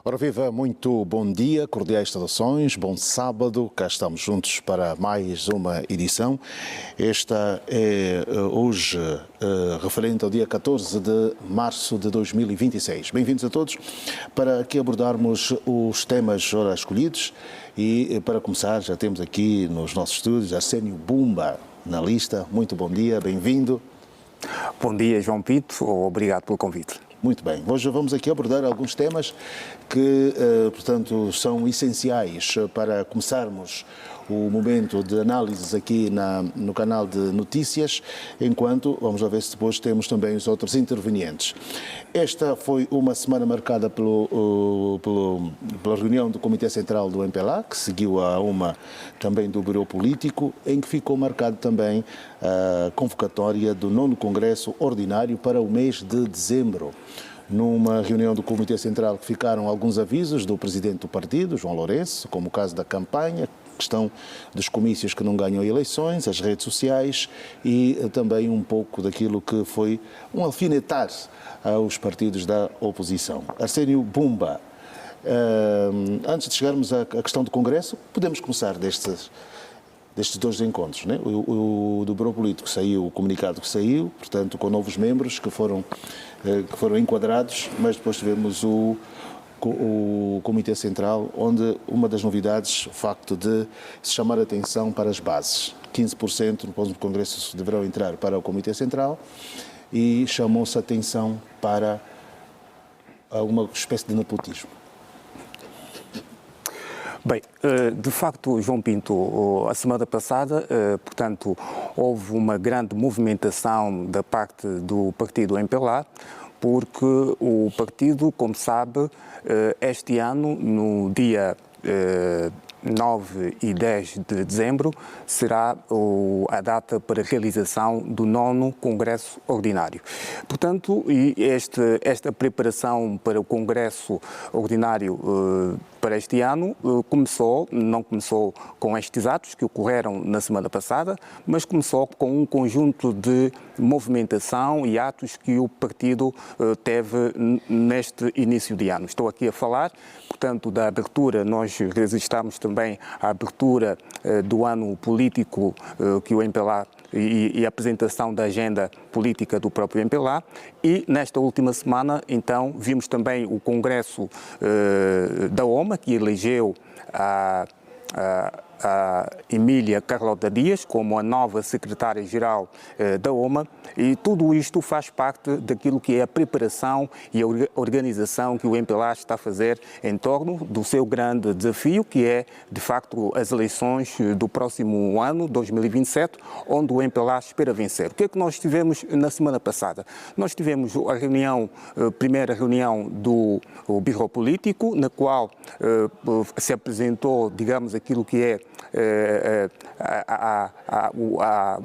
Ora viva, muito bom dia, cordiais saudações, bom sábado, cá estamos juntos para mais uma edição. Esta é hoje referente ao dia 14 de março de 2026. Bem-vindos a todos para aqui abordarmos os temas ora escolhidos e para começar já temos aqui nos nossos estúdios Arsénio Bumba na lista. Muito bom dia, bem-vindo. Bom dia, João Pinto, obrigado pelo convite. Muito bem, hoje vamos aqui abordar alguns temas que, portanto, são essenciais para começarmos o momento de análises aqui no canal de notícias, enquanto, vamos lá ver se depois temos também os outros intervenientes. Esta foi uma semana marcada pela reunião do Comitê Central do MPLA, que seguiu a uma também do Bureau Político, em que ficou marcado também a convocatória do 9º Congresso Ordinário para o mês de dezembro. Numa reunião do Comitê Central que ficaram alguns avisos do presidente do partido, João Lourenço, como o caso da campanha, questão dos comícios que não ganham eleições, as redes sociais e também um pouco daquilo que foi um alfinetar aos partidos da oposição. Arsénio Bumba, antes de chegarmos à questão do Congresso, podemos começar destes dois encontros, né? O do Bureau Político saiu, o comunicado que saiu, portanto, com novos membros que foram enquadrados, mas depois tivemos o Comitê Central, onde uma das novidades, o facto de se chamar a atenção para as bases. 15% no próximo Congresso deverão entrar para o Comitê Central e chamou-se a atenção para uma espécie de nepotismo. Bem, de facto, João Pinto, a semana passada, portanto, houve uma grande movimentação da parte do partido MPLA, porque o partido, como sabe, este ano, no dia 9 e 10 de dezembro, será a data para a realização do 9º Congresso Ordinário. Portanto, esta preparação para o Congresso Ordinário para este ano não começou com estes atos que ocorreram na semana passada, mas começou com um conjunto de movimentação e atos que o partido teve neste início de ano. Estou aqui a falar, portanto, da abertura, nós registramos também a abertura do ano político que o MPLA e a apresentação da agenda política do próprio MPLA e nesta última semana, então, vimos também o Congresso da OMA, que elegeu a Emília Carlota Dias como a nova secretária-geral da OMA, e tudo isto faz parte daquilo que é a preparação e a organização que o MPLA está a fazer em torno do seu grande desafio, que é, de facto, as eleições do próximo ano, 2027, onde o MPLA espera vencer. O que é que nós tivemos na semana passada? Nós tivemos a primeira reunião do Bureau Político, na qual se apresentou, digamos, aquilo que é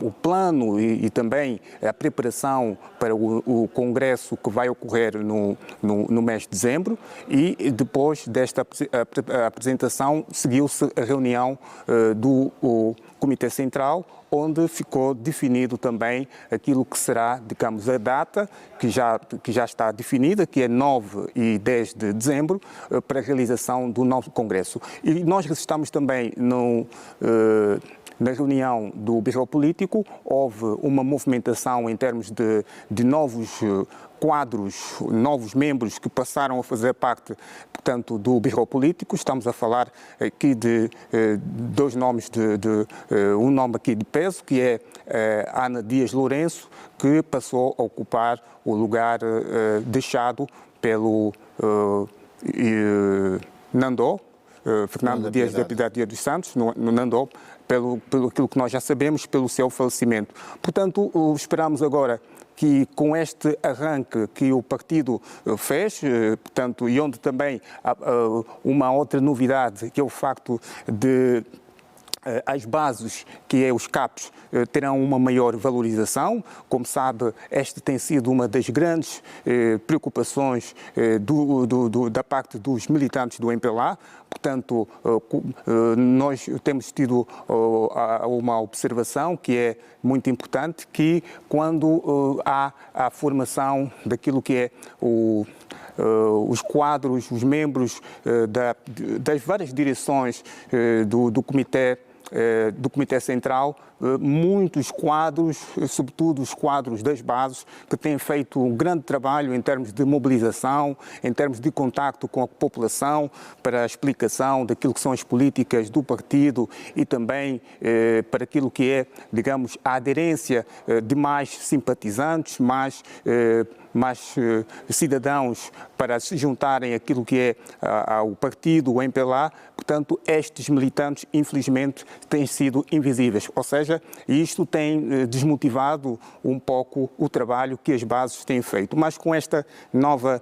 o plano e também a preparação para o Congresso que vai ocorrer no mês de dezembro, e depois desta apresentação seguiu-se a reunião do Comitê Central, onde ficou definido também aquilo que será, digamos, a data que já está definida, que é 9 e 10 de dezembro, para a realização do novo Congresso. E nós estamos também na reunião do Bureau Político, houve uma movimentação em termos de novos quadros, novos membros que passaram a fazer parte, portanto, do Bureau Político. Estamos a falar aqui de dois nomes, um nome aqui de peso, que é Ana Dias Lourenço, que passou a ocupar o lugar deixado pelo Nandô, Fernando Dias da Piedade dos Santos, no Nandô, pelo aquilo que nós já sabemos, pelo seu falecimento. Portanto, esperamos agora que com este arranque que o partido fez, portanto, e onde também há uma outra novidade, que é o facto de as bases, que é os CAPs, terão uma maior valorização. Como sabe, esta tem sido uma das grandes preocupações da parte dos militantes do MPLA. Portanto, nós temos tido uma observação que é muito importante, que quando há a formação daquilo que é os quadros, os membros das várias direções do Comitê Central, muitos quadros, sobretudo os quadros das bases, que têm feito um grande trabalho em termos de mobilização, em termos de contacto com a população, para a explicação daquilo que são as políticas do partido e também para aquilo que é, digamos, a aderência de mais simpatizantes, mais cidadãos para se juntarem àquilo que é ao partido, o MPLA. Portanto, estes militantes, infelizmente, têm sido invisíveis. Ou seja, isto tem desmotivado um pouco o trabalho que as bases têm feito. Mas com esta nova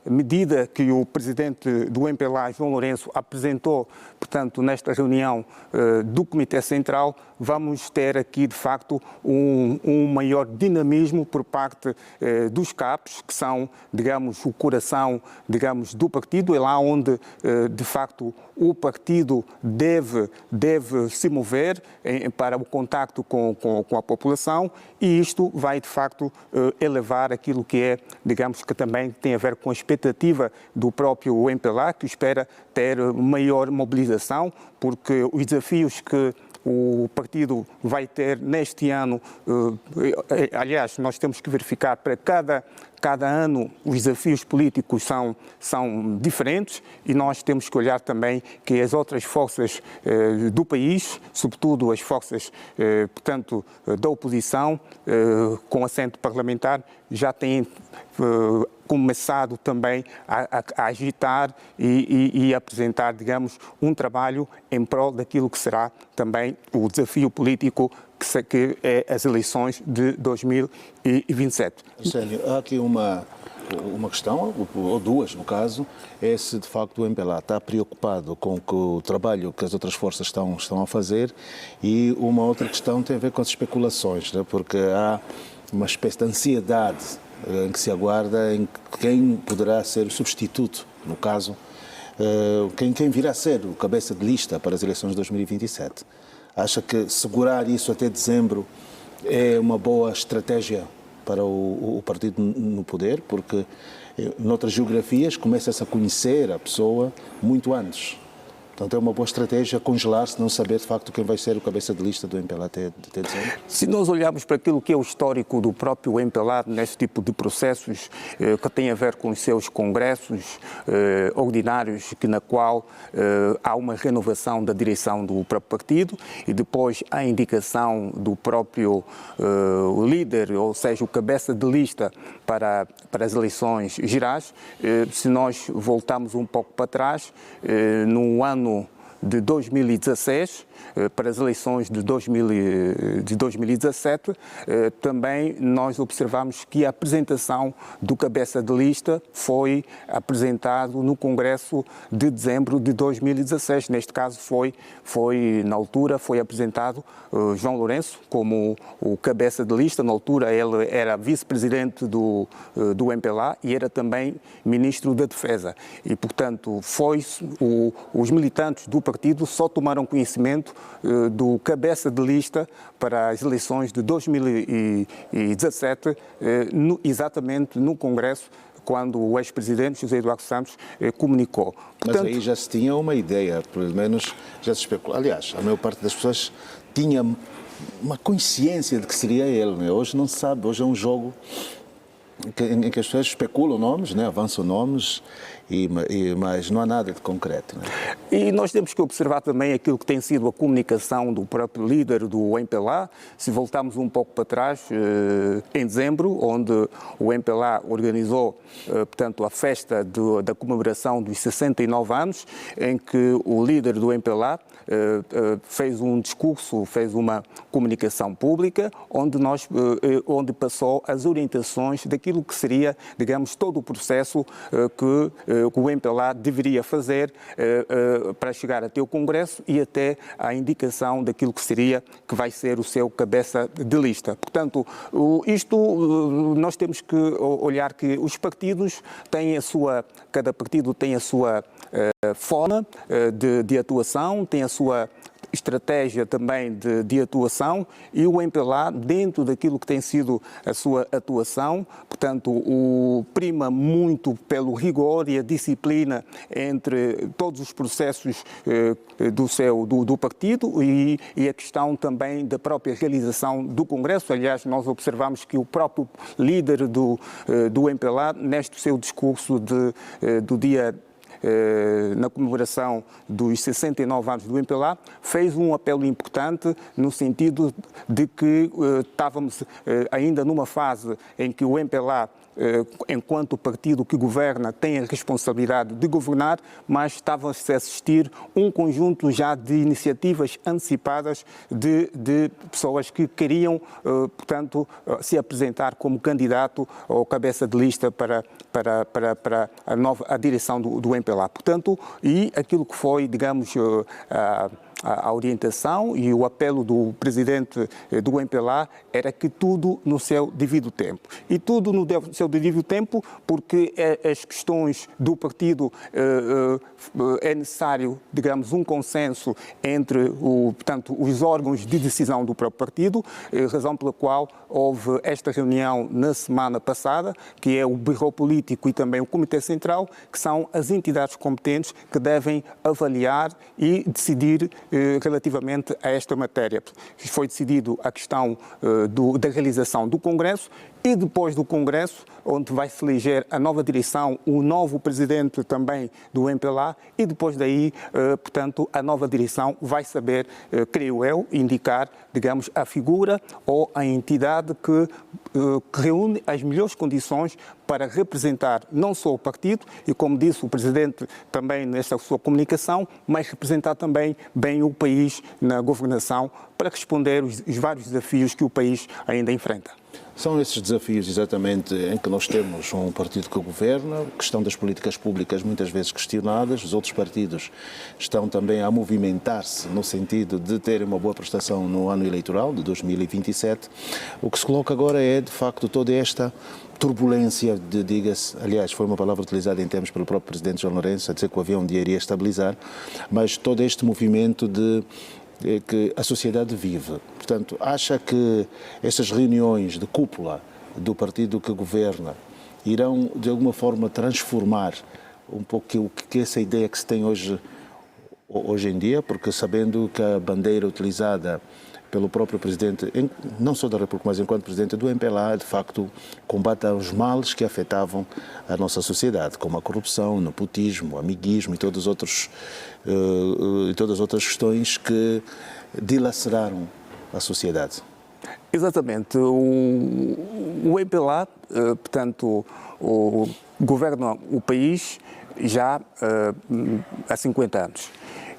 medida que o presidente do MPLA, João Lourenço, apresentou, portanto, nesta reunião do Comitê Central, vamos ter aqui, de facto, um maior dinamismo por parte dos CAPs, que são, digamos, o coração, digamos, do partido. É lá onde, de facto, o partido deve se mover para o contacto com a população, e isto vai, de facto, elevar aquilo que é, digamos, que também tem a ver com a expectativa do próprio MPLA, que espera ter maior mobilização, porque os desafios que o partido vai ter neste ano, aliás, nós temos que verificar para cada ano os desafios políticos são diferentes, e nós temos que olhar também que as outras forças do país, sobretudo as forças, portanto, da oposição, com assento parlamentar, já têm começado também a agitar e apresentar, digamos, um trabalho em prol daquilo que será também o desafio político que é as eleições de 2027. Arsénio, há aqui uma questão, ou duas no caso, é se de facto o MPLA está preocupado com o trabalho que as outras forças estão a fazer, e uma outra questão tem a ver com as especulações, né? Porque há uma espécie de ansiedade em que se aguarda em quem poderá ser o substituto, no caso, quem virá a ser o cabeça de lista para as eleições de 2027. Acha que segurar isso até dezembro é uma boa estratégia para o partido no poder? Porque noutras geografias começa-se a conhecer a pessoa muito antes. Portanto, é uma boa estratégia congelar-se, não saber de facto quem vai ser o cabeça de lista do MPLA até dezembro? Se nós olharmos para aquilo que é o histórico do próprio MPLA neste tipo de processos, que tem a ver com os seus congressos ordinários, na qual há uma renovação da direção do próprio partido e depois a indicação do próprio líder, ou seja, o cabeça de lista para as eleições gerais, se nós voltarmos um pouco para trás, no ano de 2016, para as eleições de 2017, também nós observamos que a apresentação do cabeça de lista foi apresentado no Congresso de dezembro de 2016. Neste caso na altura foi apresentado João Lourenço como o cabeça de lista. Na altura ele era vice-presidente do MPLA e era também ministro da Defesa. E, portanto, os militantes do partido só tomaram conhecimento do cabeça de lista para as eleições de 2017, exatamente no Congresso, quando o ex-presidente José Eduardo Santos comunicou. Portanto, mas aí já se tinha uma ideia, pelo menos já se especulou. Aliás, a maior parte das pessoas tinha uma consciência de que seria ele, né? Hoje não se sabe, hoje é um jogo em que as pessoas especulam nomes, né? Avançam nomes, mas não há nada de concreto. Né? E nós temos que observar também aquilo que tem sido a comunicação do próprio líder do MPLA. Se voltarmos um pouco para trás, em dezembro, onde o MPLA organizou, portanto, a festa da comemoração dos 69 anos, em que o líder do MPLA fez um discurso, fez uma comunicação pública, onde passou as orientações daquilo que seria, digamos, todo o processo que que o MPLA deveria fazer para chegar até o Congresso e até a indicação daquilo que vai ser o seu cabeça de lista. Portanto, nós temos que olhar que os partidos têm cada partido tem a sua forma de atuação, tem a sua estratégia também de atuação, e o MPLA, dentro daquilo que tem sido a sua atuação, portanto, prima muito pelo rigor e a disciplina entre todos os processos do partido e a questão também da própria realização do Congresso. Aliás, nós observamos que o próprio líder do MPLA, neste seu discurso do dia na comemoração dos 69 anos do MPLA, fez um apelo importante no sentido de que estávamos ainda numa fase em que o MPLA, enquanto partido que governa, tem a responsabilidade de governar, mas estava-se a assistir um conjunto já de iniciativas antecipadas de pessoas que queriam, portanto, se apresentar como candidato ou cabeça de lista para a direção do MPLA. Portanto, e aquilo que foi, digamos, a orientação e o apelo do presidente do MPLA era que tudo no seu devido tempo. E tudo no seu devido tempo porque as questões do partido é necessário, digamos, um consenso entre portanto, os órgãos de decisão do próprio partido, razão pela qual houve esta reunião na semana passada, que é o Bureau Político e também o Comitê Central, que são as entidades competentes que devem avaliar e decidir relativamente a esta matéria. Foi decidido a questão da realização do Congresso e depois do Congresso, onde vai se eleger a nova direção, o novo presidente também do MPLA e depois daí, portanto, a nova direção vai saber, creio eu, indicar, digamos, a figura ou a entidade que reúne as melhores condições para representar não só o partido e, como disse o Presidente também nesta sua comunicação, mas representar também bem o país na governação para responder os vários desafios que o país ainda enfrenta. São esses desafios exatamente em que nós temos um partido que governa, questão das políticas públicas muitas vezes questionadas, os outros partidos estão também a movimentar-se no sentido de terem uma boa prestação no ano eleitoral de 2027. O que se coloca agora é, de facto, toda esta turbulência, diga-se, aliás, foi uma palavra utilizada em termos pelo próprio Presidente João Lourenço, a dizer que o avião um dia iria estabilizar, mas todo este movimento que a sociedade vive. Portanto, acha que essas reuniões de cúpula do partido que governa irão, de alguma forma, transformar um pouco o que essa ideia que se tem hoje em dia, porque sabendo que a bandeira utilizada pelo próprio Presidente, não só da República, mas enquanto Presidente do MPLA, de facto, combate os males que afetavam a nossa sociedade, como a corrupção, o nepotismo, o amiguismo e todas as outras questões que dilaceraram a sociedade. Exatamente. O MPLA, portanto, governa o país já há 50 anos.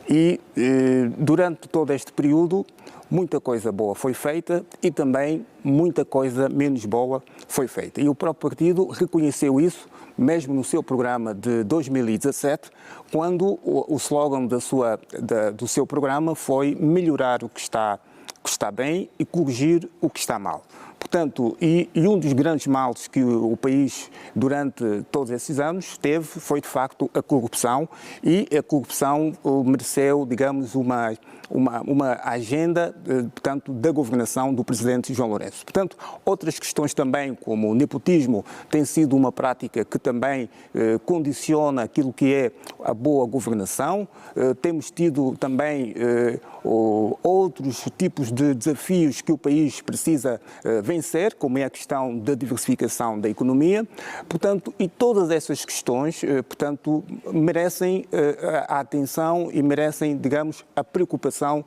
E durante todo este período, muita coisa boa foi feita e também muita coisa menos boa foi feita. E o próprio partido reconheceu isso, mesmo no seu programa de 2017, quando o slogan do seu programa foi melhorar o que está bem e corrigir o que está mal. Portanto, e um dos grandes males que o país, durante todos esses anos, teve foi, de facto, a corrupção, e a corrupção mereceu, digamos, uma agenda, portanto, da governação do Presidente João Lourenço. Portanto, outras questões também, como o nepotismo, tem sido uma prática que também condiciona aquilo que é a boa governação. Temos tido também outros tipos de desafios que o país precisa vencer, como é a questão da diversificação da economia. Portanto, e todas essas questões, portanto, merecem a atenção e merecem, digamos, a preocupação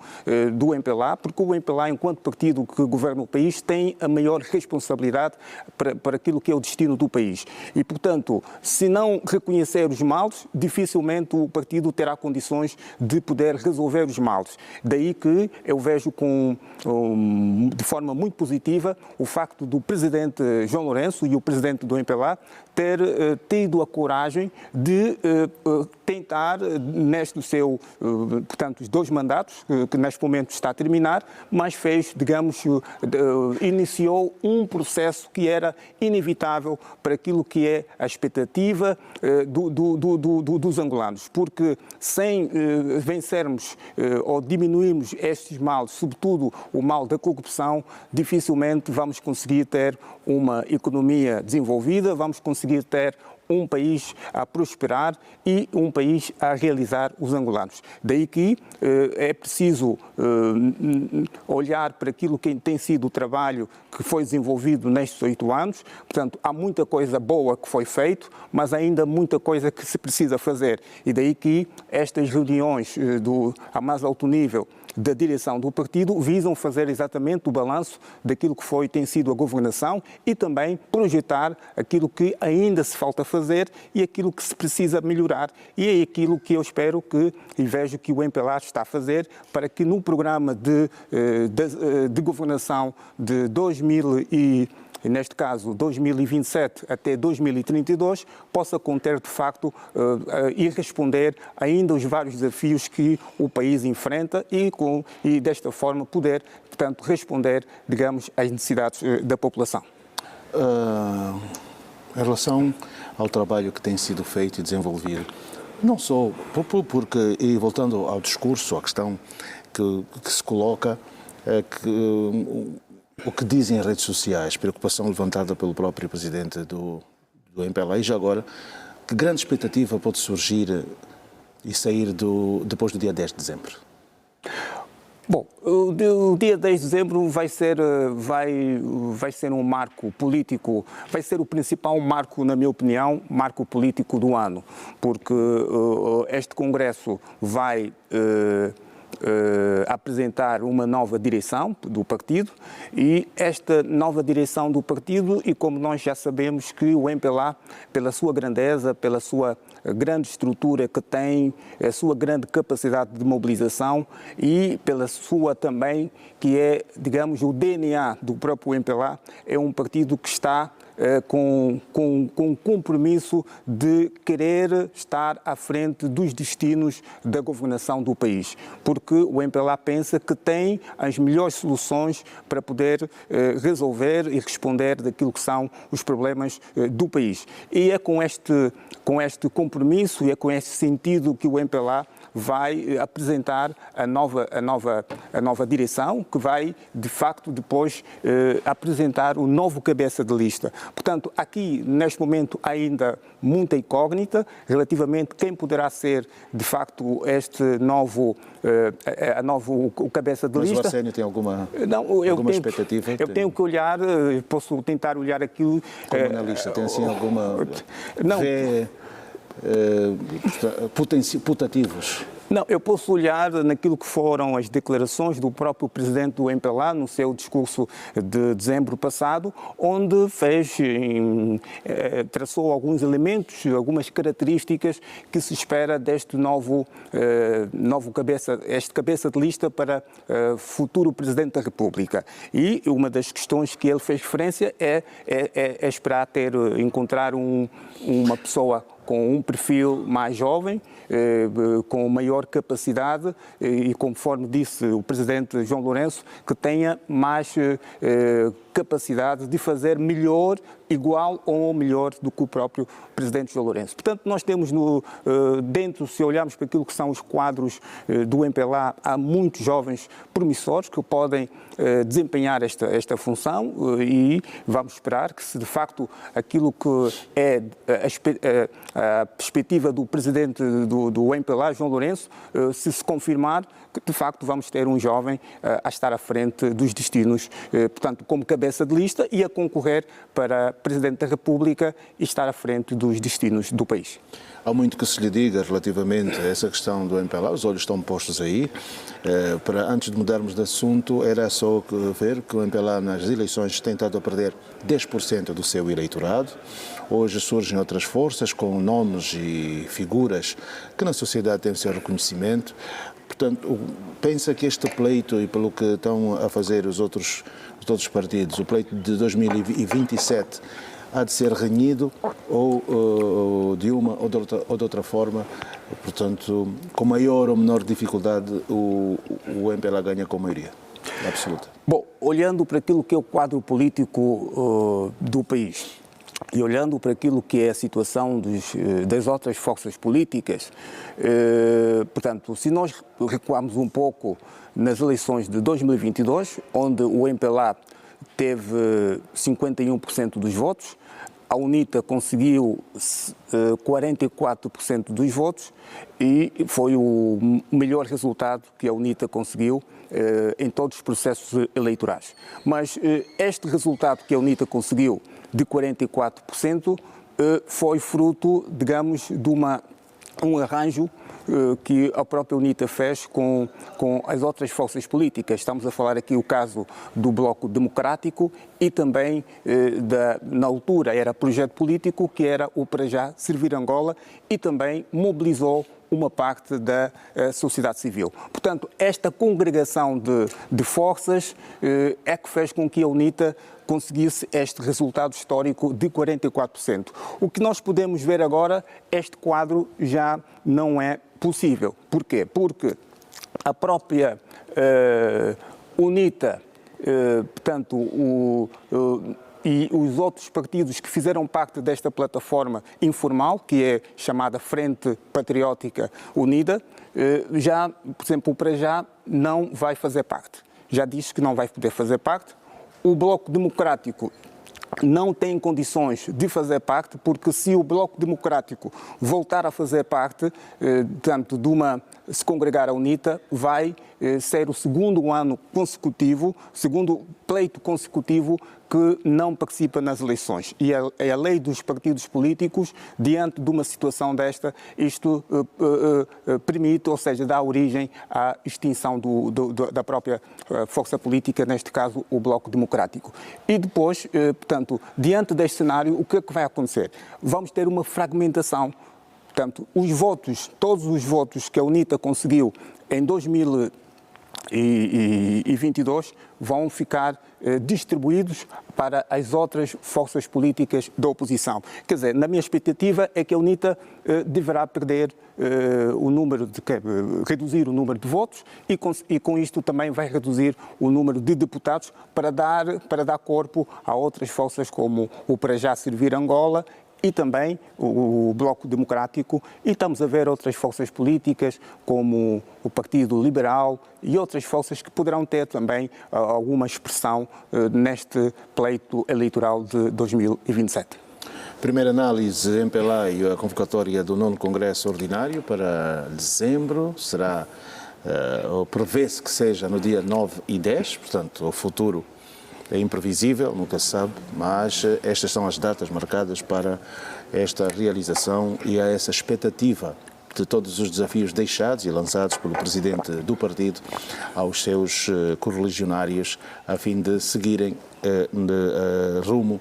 do MPLA, porque o MPLA, enquanto partido que governa o país, tem a maior responsabilidade para aquilo que é o destino do país. E, portanto, se não reconhecer os males, dificilmente o partido terá condições de poder resolver os males. Daí que eu vejo de forma muito positiva o facto do presidente João Lourenço e o presidente do MPLA ter tido a coragem de tentar, neste seu, portanto, os 2 mandatos, que neste momento está a terminar, mas fez, digamos, iniciou um processo que era inevitável para aquilo que é a expectativa dos angolanos, porque sem vencermos ou diminuirmos estes males, sobretudo o mal da corrupção, dificilmente vamos conseguir ter uma economia desenvolvida, vamos conseguir ter um país a prosperar e um país a realizar os angolanos. Daí que é preciso olhar para aquilo que tem sido o trabalho que foi desenvolvido nestes 8 anos. Portanto, há muita coisa boa que foi feito, mas ainda muita coisa que se precisa fazer. E daí que estas reuniões a mais alto nível da direção do partido visam fazer exatamente o balanço daquilo que tem sido a governação e também projetar aquilo que ainda se falta fazer e aquilo que se precisa melhorar. E é aquilo que eu espero e vejo que o MPLA está a fazer para que no programa de governação de neste caso 2027 até 2032, possa conter de facto e responder ainda os vários desafios que o país enfrenta e desta forma poder, portanto, responder, digamos, às necessidades da população. Em relação ao trabalho que tem sido feito e desenvolvido, não só porque, e voltando ao discurso, à questão que se coloca, o que dizem as redes sociais, preocupação levantada pelo próprio presidente do MPLA, e já agora, que grande expectativa pode surgir e sair depois do dia 10 de dezembro? Bom, o dia 10 de dezembro vai ser um marco político, vai ser o principal marco, na minha opinião, marco político do ano, porque este Congresso vai apresentar uma nova direção do partido e esta nova direção do partido, e como nós já sabemos que o MPLA, pela sua grandeza, pela sua grande estrutura que tem, a sua grande capacidade de mobilização e pela sua também, que é, digamos, o DNA do próprio MPLA, é um partido que está com compromisso de querer estar à frente dos destinos da governação do país, porque o MPLA pensa que tem as melhores soluções para poder resolver e responder daquilo que são os problemas do país. E é com este compromisso e é com este sentido que o MPLA vai apresentar a nova direção, que vai, de facto, depois apresentar o novo cabeça de lista. Portanto, aqui, neste momento, ainda muita incógnita relativamente quem poderá ser, de facto, este novo o cabeça de lista. Mas o Arsénio tem alguma expectativa? Eu tenho que olhar, posso tentar olhar aquilo... Como analista, tem assim alguma... Não. Putativos? Não, eu posso olhar naquilo que foram as declarações do próprio presidente do MPLA no seu discurso de dezembro passado, onde traçou alguns elementos, algumas características que se espera deste novo cabeça de lista para futuro Presidente da República. E uma das questões que ele fez referência é esperar encontrar uma pessoa com um perfil mais jovem, com maior capacidade e, conforme disse o presidente João Lourenço, que tenha mais capacidade de fazer melhor, igual ou melhor do que o próprio presidente João Lourenço. Portanto, nós temos dentro, se olharmos para aquilo que são os quadros do MPLA, há muitos jovens promissores que podem desempenhar esta função e vamos esperar que, se de facto aquilo que é a perspectiva do presidente do MPLA, João Lourenço, se confirmar, que de facto vamos ter um jovem a estar à frente dos destinos, portanto, como cabeça de lista e a concorrer para Presidente da República e estar à frente dos destinos do país. Há muito que se lhe diga relativamente a essa questão do MPLA, os olhos estão postos aí. Antes de mudarmos de assunto, era só ver que o MPLA nas eleições tem estado a perder 10% do seu eleitorado. Hoje surgem outras forças com nomes e figuras que na sociedade têm o seu reconhecimento. Portanto, pensa que este pleito, e pelo que estão a fazer os outros partidos, o pleito de 2027 há de ser renhido ou de uma ou de outra forma, portanto, com maior ou menor dificuldade, o MPLA ganha com maioria absoluta? Bom, olhando para aquilo que é o quadro político do país e olhando para aquilo que é a situação das outras forças políticas, portanto, se nós recuarmos um pouco nas eleições de 2022, onde o MPLA teve 51% dos votos, a UNITA conseguiu 44% dos votos e foi o melhor resultado que a UNITA conseguiu em todos os processos eleitorais. Mas este resultado que a UNITA conseguiu de 44% foi fruto, digamos, de um arranjo que a própria UNITA fez com as outras forças políticas. Estamos a falar aqui o caso do Bloco Democrático e também, na altura, era projeto político, que era o Para Já Servir Angola, e também mobilizou uma parte da sociedade civil. Portanto, esta congregação de forças é que fez com que a UNITA conseguisse este resultado histórico de 44%. O que nós podemos ver agora, este quadro já não é possível. Porquê? Porque a própria UNITA, portanto, e os outros partidos que fizeram parte desta plataforma informal, que é chamada Frente Patriótica Unida, já, por exemplo, para já não vai fazer parte. Já disse que não vai poder fazer parte. O Bloco Democrático não tem condições de fazer parte, porque se o Bloco Democrático voltar a fazer parte, tanto se congregar a UNITA, vai ser o segundo ano consecutivo, segundo pleito consecutivo que não participa nas eleições. E a lei dos partidos políticos, diante de uma situação desta, isto permite, ou seja, dá origem à extinção da própria força política, neste caso o Bloco Democrático. E depois, portanto, diante deste cenário, o que é que vai acontecer? Vamos ter uma fragmentação. Portanto, todos os votos que a UNITA conseguiu em 2022 vão ficar distribuídos para as outras forças políticas da oposição. Quer dizer, na minha expectativa é que a UNITA deverá perder reduzir o número de votos e com isto também vai reduzir o número de deputados para dar corpo a outras forças como o Para Já Servir Angola e também o Bloco Democrático, e estamos a ver outras forças políticas, como o Partido Liberal e outras forças que poderão ter também alguma expressão neste pleito eleitoral de 2027. Primeira análise, MPLA e a convocatória do 9º Congresso Ordinário para dezembro, será, prevê-se que seja no dia 9 e 10, portanto, o futuro é imprevisível, nunca se sabe, mas estas são as datas marcadas para esta realização e há essa expectativa de todos os desafios deixados e lançados pelo presidente do partido aos seus correligionários a fim de seguirem rumo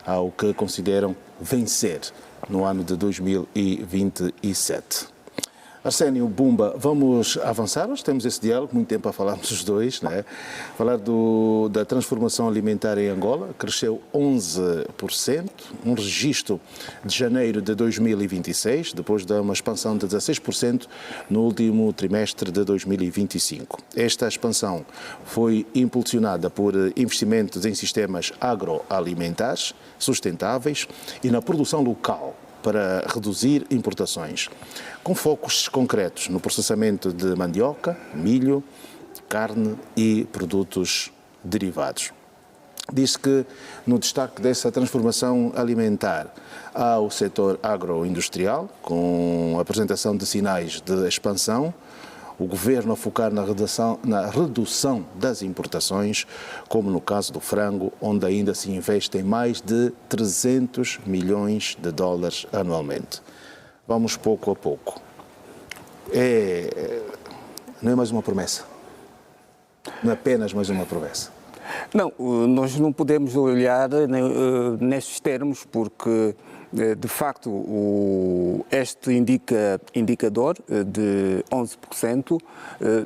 ao que consideram vencer no ano de 2027. Arsénio, Bumba, vamos avançar? Hoje temos esse diálogo, muito tempo a falarmos os dois, não é? Falar da transformação alimentar em Angola, cresceu 11%, um registro de janeiro de 2026, depois de uma expansão de 16% no último trimestre de 2025. Esta expansão foi impulsionada por investimentos em sistemas agroalimentares sustentáveis e na produção local, para reduzir importações, com focos concretos no processamento de mandioca, milho, carne e produtos derivados. Diz que no destaque dessa transformação alimentar há o setor agroindustrial, com a apresentação de sinais de expansão, o governo a focar na redução das importações, como no caso do frango, onde ainda se investem mais de 300 milhões de dólares anualmente. Vamos pouco a pouco. Não é mais uma promessa. Não é apenas mais uma promessa. Não, nós não podemos olhar nestes termos, porque de facto, este indicador de 11%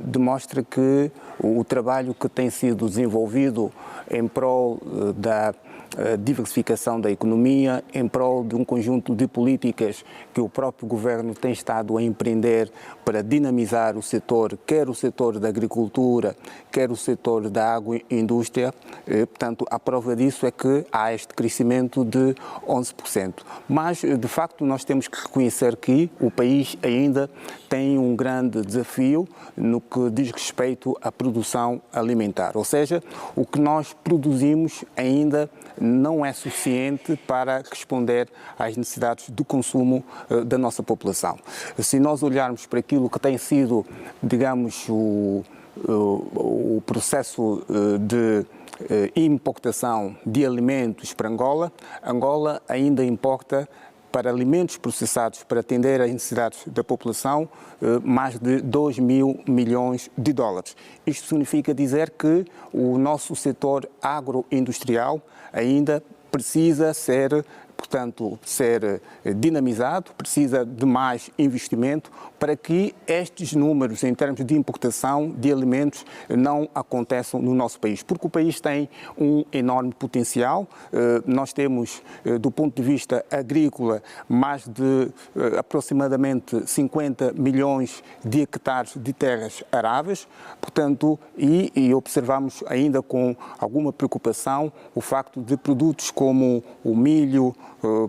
demonstra que o trabalho que tem sido desenvolvido em prol da diversificação da economia, em prol de um conjunto de políticas que o próprio governo tem estado a empreender para dinamizar o setor, quer o setor da agricultura, quer o setor da agroindústria. Portanto, a prova disso é que há este crescimento de 11%. Mas, de facto, nós temos que reconhecer que o país ainda tem um grande desafio no que diz respeito à produção alimentar. Ou seja, o que nós produzimos ainda não é suficiente para responder às necessidades de consumo da nossa população. Se nós olharmos para aquilo que tem sido, digamos, o processo de importação de alimentos para Angola, Angola ainda importa para alimentos processados para atender às necessidades da população mais de 2 mil milhões de dólares. Isto significa dizer que o nosso setor agroindustrial ainda precisa ser dinamizado, precisa de mais investimento para que estes números em termos de importação de alimentos não aconteçam no nosso país, porque o país tem um enorme potencial. Nós temos, do ponto de vista agrícola, mais de aproximadamente 50 milhões de hectares de terras aráveis, portanto, e observamos ainda com alguma preocupação o facto de produtos como o milho,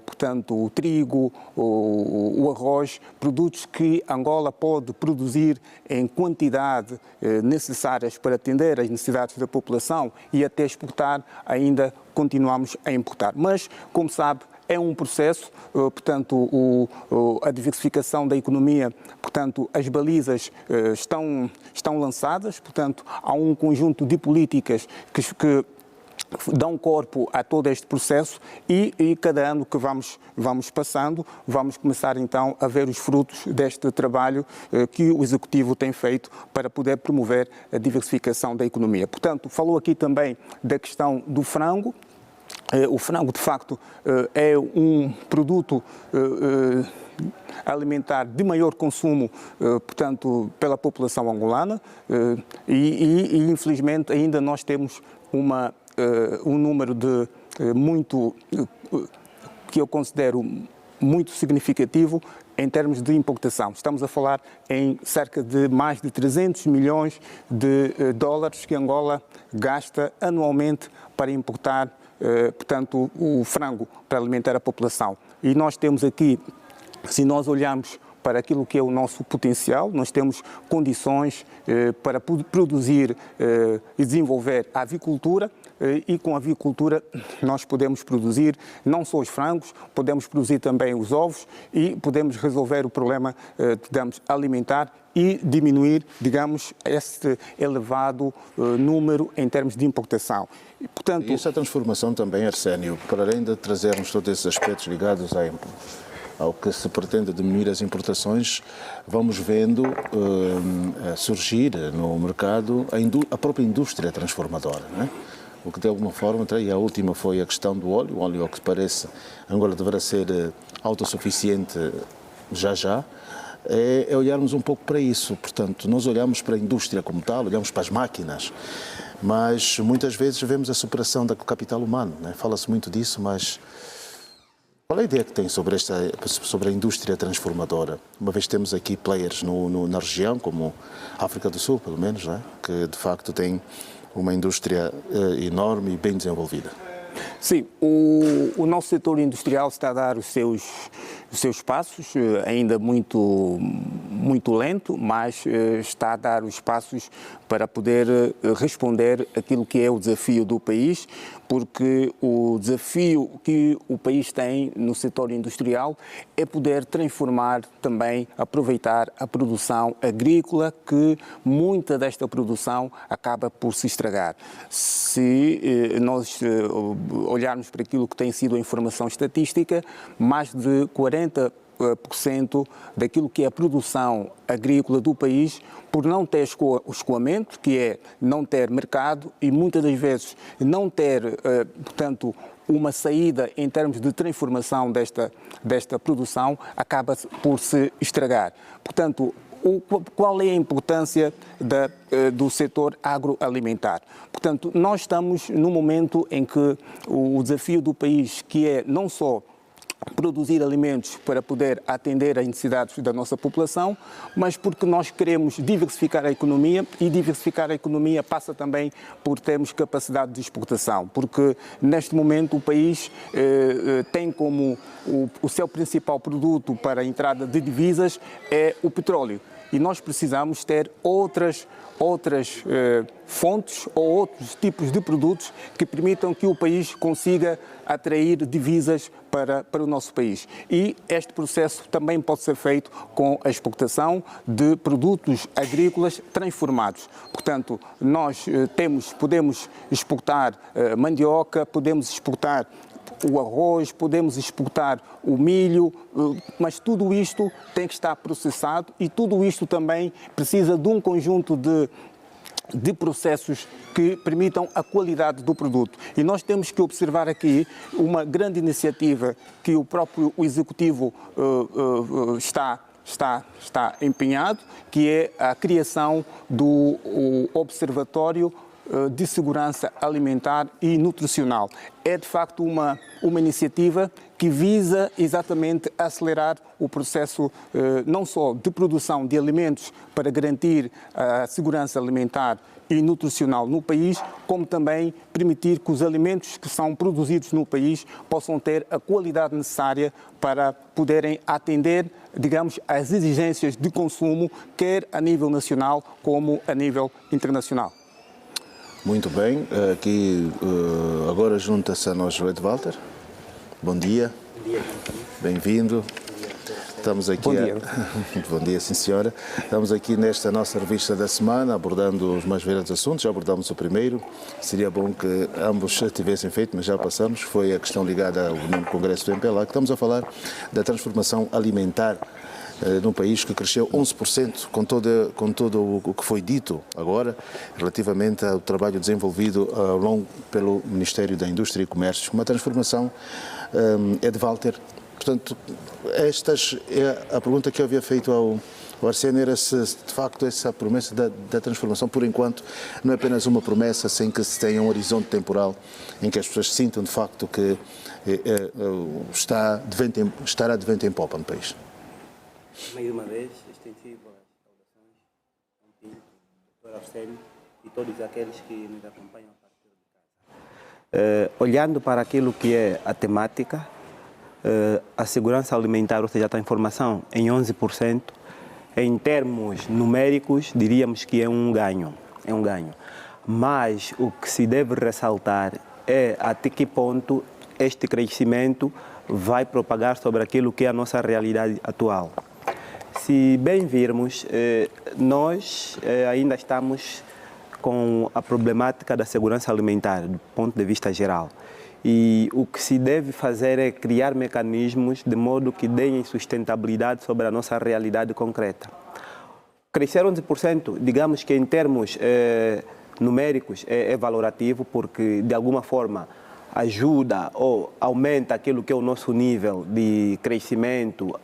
portanto, o trigo, o arroz, produtos que Angola pode produzir em quantidade necessárias para atender às necessidades da população e até exportar, ainda continuamos a importar. Mas, como sabe, é um processo, portanto, a diversificação da economia, portanto, as balizas estão lançadas, portanto, há um conjunto de políticas que dão corpo a todo este processo e cada ano que vamos passando, vamos começar então a ver os frutos deste trabalho que o Executivo tem feito para poder promover a diversificação da economia. Portanto, falou aqui também da questão do frango. O frango, de facto, é um produto alimentar de maior consumo, portanto, pela população angolana e infelizmente ainda nós temos um número de que eu considero muito significativo em termos de importação. Estamos a falar em cerca de mais de 300 milhões de dólares que Angola gasta anualmente para importar, portanto, o frango para alimentar a população. E nós temos aqui, se nós olharmos para aquilo que é o nosso potencial, nós temos condições para produzir e desenvolver a avicultura, e com a avicultura nós podemos produzir não só os frangos, podemos produzir também os ovos e podemos resolver o problema, digamos, alimentar e diminuir, digamos, este elevado número em termos de importação. E, portanto, essa transformação também, Arsénio, para além de trazermos todos esses aspectos ligados ao que se pretende diminuir as importações, vamos vendo surgir no mercado a própria indústria transformadora, não é? O que de alguma forma, e a última foi a questão do óleo. O óleo, ao que parece, Angola deverá ser autossuficiente já. É olharmos um pouco para isso. Portanto, nós olhamos para a indústria como tal, olhamos para as máquinas, mas muitas vezes vemos a superação do capital humano, né? Fala-se muito disso, mas qual é a ideia que tem sobre a indústria transformadora? Uma vez temos aqui players na região, como a África do Sul, pelo menos, né? Que de facto tem uma indústria enorme e bem desenvolvida. Sim, o nosso setor industrial está a dar os seus passos, ainda muito lento, mas está a dar os passos para poder responder aquilo que é o desafio do país, porque o desafio que o país tem no setor industrial é poder transformar também, aproveitar a produção agrícola, que muita desta produção acaba por se estragar. Se nós olharmos para aquilo que tem sido a informação estatística, mais de 40 40% daquilo que é a produção agrícola do país por não ter escoamento, que é não ter mercado e muitas das vezes não ter, portanto, uma saída em termos de transformação desta produção, acaba por se estragar. Portanto, qual é a importância do setor agroalimentar? Portanto, nós estamos num momento em que o desafio do país, que é não só produzir alimentos para poder atender às necessidades da nossa população, mas porque nós queremos diversificar a economia, e diversificar a economia passa também por termos capacidade de exportação, porque neste momento o país tem como o seu principal produto para a entrada de divisas é o petróleo. E nós precisamos ter outras fontes ou outros tipos de produtos que permitam que o país consiga atrair divisas para o nosso país. E este processo também pode ser feito com a exportação de produtos agrícolas transformados. Portanto, nós podemos exportar mandioca, podemos exportar o arroz, podemos exportar o milho, mas tudo isto tem que estar processado e tudo isto também precisa de um conjunto de processos que permitam a qualidade do produto. E nós temos que observar aqui uma grande iniciativa que o próprio Executivo está empenhado, que é a criação do Observatório de Segurança Alimentar e Nutricional. É, de facto, uma iniciativa que visa exatamente acelerar o processo não só de produção de alimentos para garantir a segurança alimentar e nutricional no país, como também permitir que os alimentos que são produzidos no país possam ter a qualidade necessária para poderem atender, digamos, às exigências de consumo, quer a nível nacional como a nível internacional. Muito bem, aqui agora junta-se a nós o Ed Walter. Bom dia. Bom dia. Bem-vindo. Estamos aqui. Bom dia. Bom dia, sim senhora. Estamos aqui nesta nossa revista da semana, abordando os mais variados assuntos. Já abordamos o primeiro. Seria bom que ambos tivessem feito, mas já passamos. Foi a questão ligada ao Congresso do MPLA, que estamos a falar da transformação alimentar num país que cresceu 11%, com todo o que foi dito agora, relativamente ao trabalho desenvolvido pelo Ministério da Indústria e Comércio. Uma transformação, Ed Walter. Portanto, esta é a pergunta que eu havia feito ao Arsénio, era se de facto essa promessa da transformação, por enquanto, não é apenas uma promessa sem que se tenha um horizonte temporal em que as pessoas sintam de facto que estará de vento em popa no país. Mais uma vez, extensivo as saudações ao Pinto, Dr. Arsénio e todos aqueles que nos acompanham a partir de casa. Olhando para aquilo que é a temática, a segurança alimentar, ou seja, a transformação em 11%, em termos numéricos, diríamos que é um ganho. Mas o que se deve ressaltar é até que ponto este crescimento vai propagar sobre aquilo que é a nossa realidade atual. Se bem virmos, nós ainda estamos com a problemática da segurança alimentar, do ponto de vista geral. E o que se deve fazer é criar mecanismos de modo que deem sustentabilidade sobre a nossa realidade concreta. Crescer 11%, digamos que em termos numéricos é valorativo, porque de alguma forma ajuda ou aumenta aquilo que é o nosso nível de crescimento,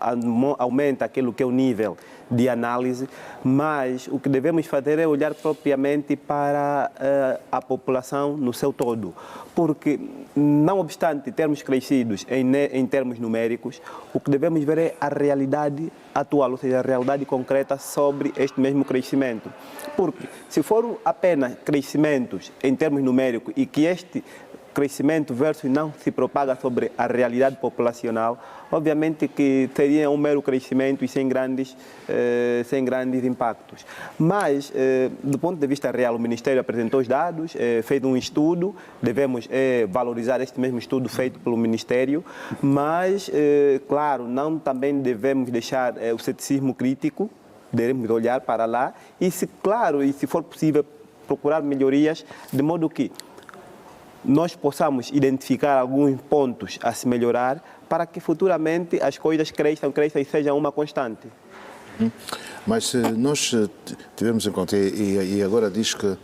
aumenta aquilo que é o nível de análise, mas o que devemos fazer é olhar propriamente para a população no seu todo, porque não obstante termos crescidos em termos numéricos, o que devemos ver é a realidade atual, ou seja, a realidade concreta sobre este mesmo crescimento, porque se for apenas crescimentos em termos numéricos e que este crescimento versus não se propaga sobre a realidade populacional, obviamente que seria um mero crescimento e sem grandes impactos. Mas, do ponto de vista real, o Ministério apresentou os dados, fez um estudo, devemos valorizar este mesmo estudo feito pelo Ministério, mas, claro, não também devemos deixar o ceticismo crítico, devemos olhar para lá e, se for possível, procurar melhorias, de modo que nós possamos identificar alguns pontos a se melhorar para que futuramente as coisas cresçam e sejam uma constante. Mas nós tivemos em conta, e agora diz que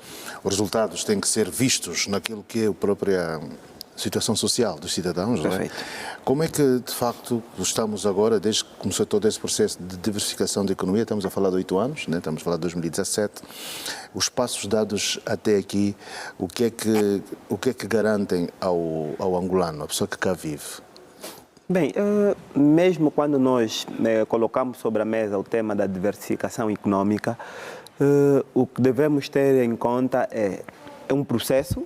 os resultados têm que ser vistos naquilo que é a própria situação social dos cidadãos, não é? Como é que, de facto, estamos agora, desde que começou todo esse processo de diversificação da economia, estamos a falar de 8 anos, né? Estamos a falar de 2017, os passos dados até aqui, o que é que garantem ao angolano, a pessoa que cá vive? Bem, mesmo quando nós colocamos sobre a mesa o tema da diversificação econômica, o que devemos ter em conta é um processo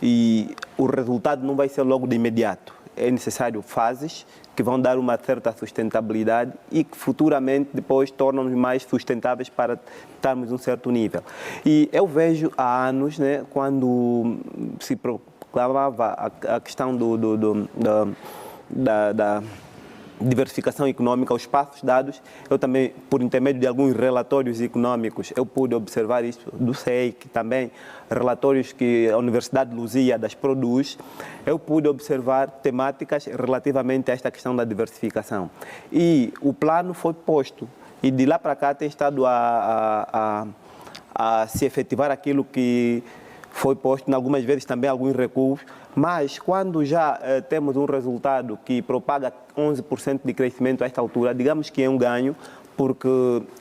e o resultado não vai ser logo de imediato. É necessário fases que vão dar uma certa sustentabilidade e que futuramente depois tornam-nos mais sustentáveis para estarmos em um certo nível. E eu vejo há anos, né, quando se proclamava a questão da diversificação econômica, os passos dados, eu também, por intermédio de alguns relatórios econômicos, eu pude observar isso do SEIC, também relatórios que a Universidade de Lusíadas produz, eu pude observar temáticas relativamente a esta questão da diversificação. E o plano foi posto, e de lá para cá tem estado a se efetivar aquilo que foi posto, algumas vezes também alguns recuos, mas quando já temos um resultado que propaga 11% de crescimento a esta altura, digamos que é um ganho, porque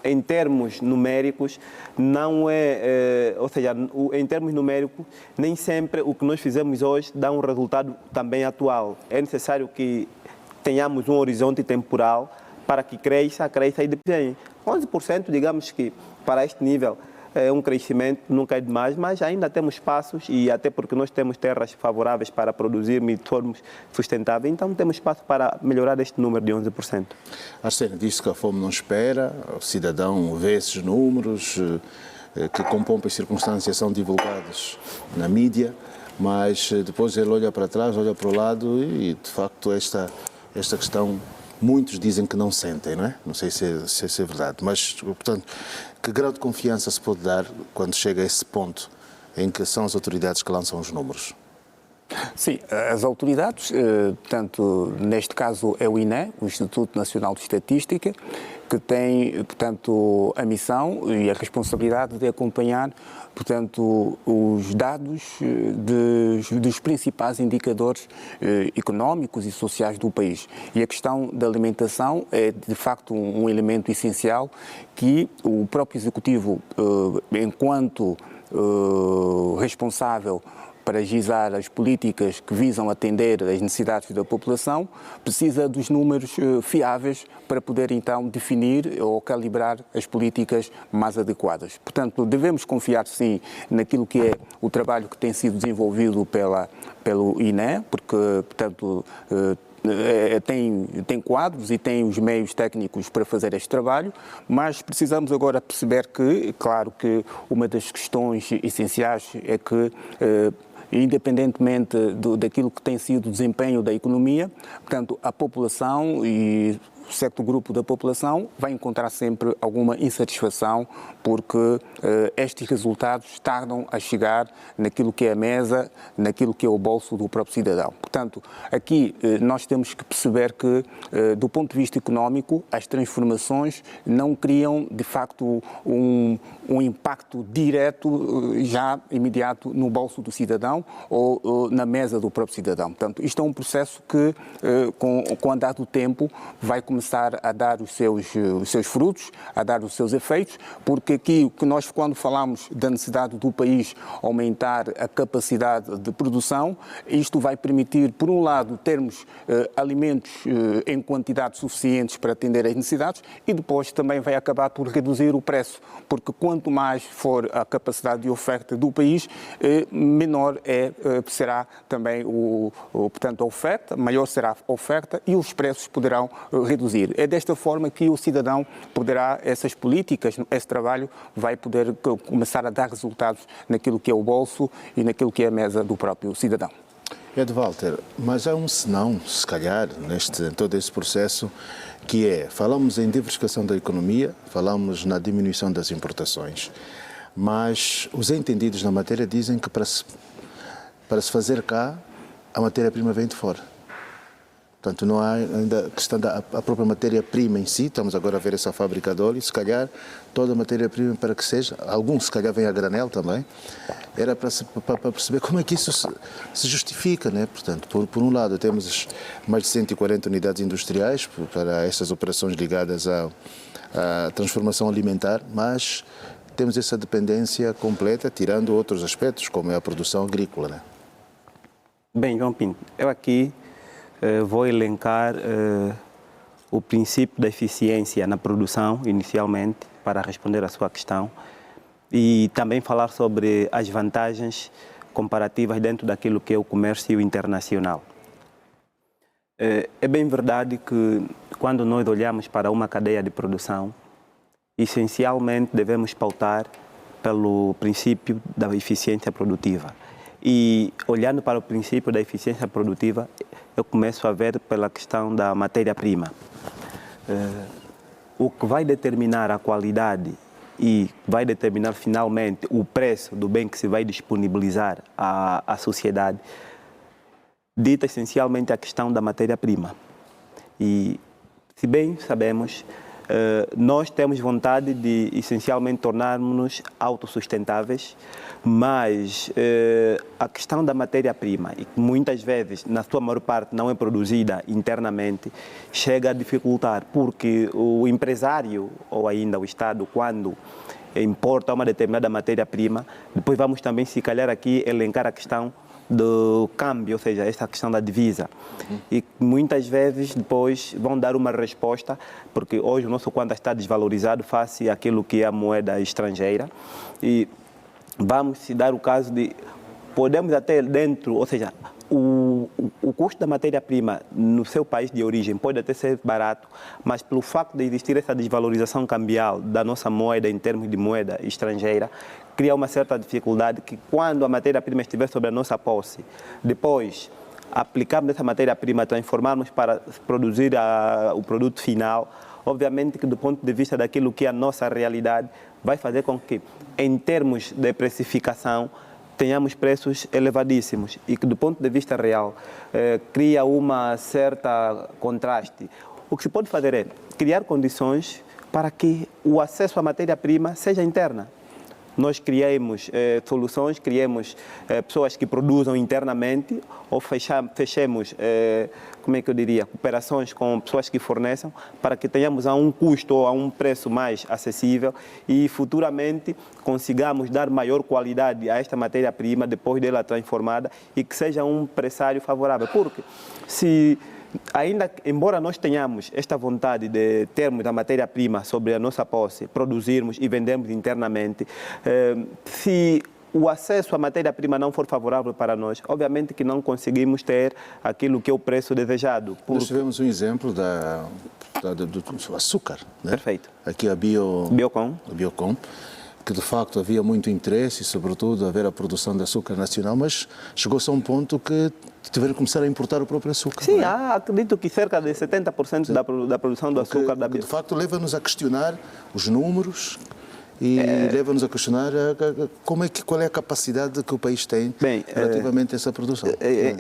em termos numéricos não ou seja, em termos numéricos nem sempre o que nós fizemos hoje dá um resultado também atual. É necessário que tenhamos um horizonte temporal para que cresça e depois 11%, digamos que para este nível é um crescimento, nunca é demais, mas ainda temos passos e até porque nós temos terras favoráveis para produzir de forma sustentável, então temos espaço para melhorar este número de 11%. Arsênio disse que a fome não espera, o cidadão vê esses números, que com pompa e circunstâncias são divulgados na mídia, mas depois ele olha para trás, olha para o lado e de facto esta questão muitos dizem que não sentem, não é? Não sei se é verdade, mas, portanto, que grau de confiança se pode dar quando chega a esse ponto em que são as autoridades que lançam os números? Sim, as autoridades, portanto, neste caso é o INE, o Instituto Nacional de Estatística, que tem, portanto, a missão e a responsabilidade de acompanhar, portanto, os dados dos principais indicadores económicos e sociais do país. E a questão da alimentação é, de facto, um elemento essencial que o próprio Executivo, enquanto responsável para agilizar as políticas que visam atender às necessidades da população, precisa dos números fiáveis para poder então definir ou calibrar as políticas mais adequadas. Portanto, devemos confiar sim naquilo que é o trabalho que tem sido desenvolvido pelo INE, porque, portanto, tem quadros e tem os meios técnicos para fazer este trabalho, mas precisamos agora perceber que, claro que uma das questões essenciais é que independentemente daquilo que tem sido o desempenho da economia, portanto, a população e um certo grupo da população vai encontrar sempre alguma insatisfação porque estes resultados tardam a chegar naquilo que é a mesa, naquilo que é o bolso do próprio cidadão. Portanto, aqui nós temos que perceber que, do ponto de vista económico, as transformações não criam, de facto, um impacto direto, já imediato, no bolso do cidadão ou na mesa do próprio cidadão. Portanto, isto é um processo que, com o andar do tempo, vai começar a dar os seus frutos, a dar os seus efeitos, porque aqui que nós, quando falamos da necessidade do país aumentar a capacidade de produção, isto vai permitir, por um lado, termos alimentos em quantidades suficientes para atender às necessidades e depois também vai acabar por reduzir o preço, porque quanto mais for a capacidade de oferta do país, menor será também portanto, a oferta, maior será a oferta e os preços poderão reduzir. É desta forma que o cidadão poderá, essas políticas, esse trabalho, vai poder começar a dar resultados naquilo que é o bolso e naquilo que é a mesa do próprio cidadão. Ed Walter, mas há um senão, se calhar, em todo esse processo, que falamos em diversificação da economia, falamos na diminuição das importações, mas os entendidos na matéria dizem que para para se fazer cá, a matéria-prima vem de fora. Portanto, não há ainda a questão da a própria matéria-prima em si. Estamos agora a ver essa fábrica de óleo. Se calhar, toda a matéria-prima para que seja, alguns se calhar vem a granel também, era para perceber como é que isso se justifica, né? Portanto, por um lado, temos mais de 140 unidades industriais para essas operações ligadas à transformação alimentar, mas temos essa dependência completa, tirando outros aspectos, como é a produção agrícola, né? Bem, João Pinto, eu aqui vou elencar o princípio da eficiência na produção, inicialmente, para responder à sua questão, e também falar sobre as vantagens comparativas dentro daquilo que é o comércio internacional. É bem verdade que, quando nós olhamos para uma cadeia de produção, essencialmente devemos pautar pelo princípio da eficiência produtiva. E, olhando para o princípio da eficiência produtiva, eu começo a ver pela questão da matéria-prima. O que vai determinar a qualidade e vai determinar finalmente o preço do bem que se vai disponibilizar à sociedade, dita essencialmente a questão da matéria-prima. E, se bem sabemos, nós temos vontade de essencialmente tornarmos-nos autossustentáveis, mas a questão da matéria-prima, e que muitas vezes, na sua maior parte, não é produzida internamente, chega a dificultar, porque o empresário ou ainda o Estado, quando importa uma determinada matéria-prima, depois vamos também, se calhar aqui, elencar a questão do câmbio, ou seja, essa questão da divisa. E muitas vezes depois vão dar uma resposta, porque hoje o nosso quanto está desvalorizado face àquilo que é a moeda estrangeira, e vamos se dar o caso de, podemos até dentro, ou seja, o custo da matéria-prima no seu país de origem pode até ser barato, mas pelo facto de existir essa desvalorização cambial da nossa moeda em termos de moeda estrangeira, cria uma certa dificuldade que, quando a matéria-prima estiver sobre a nossa posse, depois aplicarmos essa matéria-prima, transformarmos para produzir o produto final, obviamente que do ponto de vista daquilo que é a nossa realidade, vai fazer com que, em termos de precificação, tenhamos preços elevadíssimos e que, do ponto de vista real, cria uma certa contraste. O que se pode fazer é criar condições para que o acesso à matéria-prima seja interna. Nós criamos soluções, criamos pessoas que produzam internamente ou fechemos, como é que eu diria, cooperações com pessoas que forneçam para que tenhamos a um custo ou a um preço mais acessível e futuramente consigamos dar maior qualidade a esta matéria-prima depois dela transformada e que seja um pressário favorável. Porque se ainda, embora nós tenhamos esta vontade de termos a matéria-prima sobre a nossa posse, produzirmos e vendermos internamente, se o acesso à matéria-prima não for favorável para nós, obviamente que não conseguimos ter aquilo que é o preço desejado. Nós tivemos um exemplo do açúcar, né? Perfeito. Aqui a Biocon, que de facto havia muito interesse, sobretudo, a ver a produção de açúcar nacional, mas chegou-se a um ponto que tiveram que começar a importar o próprio açúcar. Sim, não é? acredito que cerca de 70% da produção do açúcar da Biocon. De facto, leva-nos a questionar os números e leva-nos a questionar qual é a capacidade que o país tem relativamente a essa produção.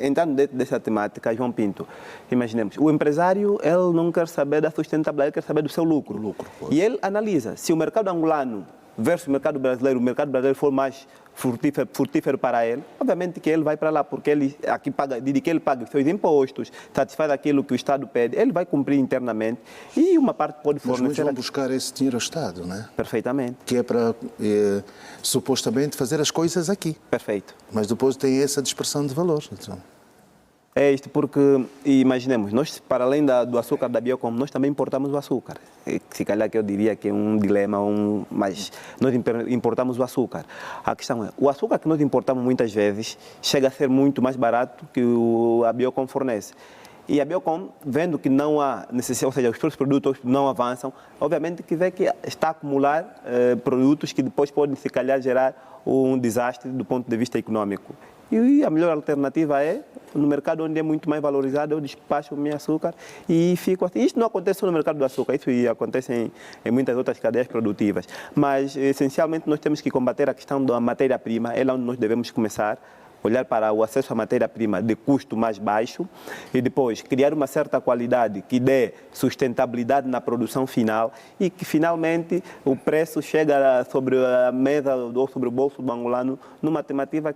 Entrando dentro dessa temática, João Pinto, imaginemos, o empresário, ele não quer saber da sustentabilidade, ele quer saber do seu lucro. E ele analisa, se o mercado angolano versus o mercado brasileiro for mais frutífero para ele, obviamente que ele vai para lá, porque ele aqui paga, de que ele paga seus impostos, satisfaz aquilo que o Estado pede, ele vai cumprir internamente e uma parte pode fornecer. Mas vão buscar esse dinheiro ao Estado, não é? Perfeitamente. Que é para, supostamente, fazer as coisas aqui. Perfeito. Mas depois tem essa dispersão de valor. Então. É isto porque, imaginemos, nós, para além do açúcar da Biocom, nós também importamos o açúcar. Se calhar que eu diria que é um dilema, mas nós importamos o açúcar. A questão é, o açúcar que nós importamos muitas vezes chega a ser muito mais barato que a Biocom fornece. E a Biocom, vendo que não há necessidade, ou seja, os seus produtos não avançam, obviamente que vê que está a acumular produtos que depois podem, se calhar, gerar um desastre do ponto de vista econômico. E a melhor alternativa é, no mercado onde é muito mais valorizado, eu despacho o meu açúcar e fico assim. Isto não acontece só no mercado do açúcar, isso acontece em muitas outras cadeias produtivas. Mas, essencialmente, nós temos que combater a questão da matéria-prima, é lá onde nós devemos começar, olhar para o acesso à matéria-prima de custo mais baixo e depois criar uma certa qualidade que dê sustentabilidade na produção final e que finalmente o preço chega sobre a mesa ou sobre o bolso do angolano numa estimativa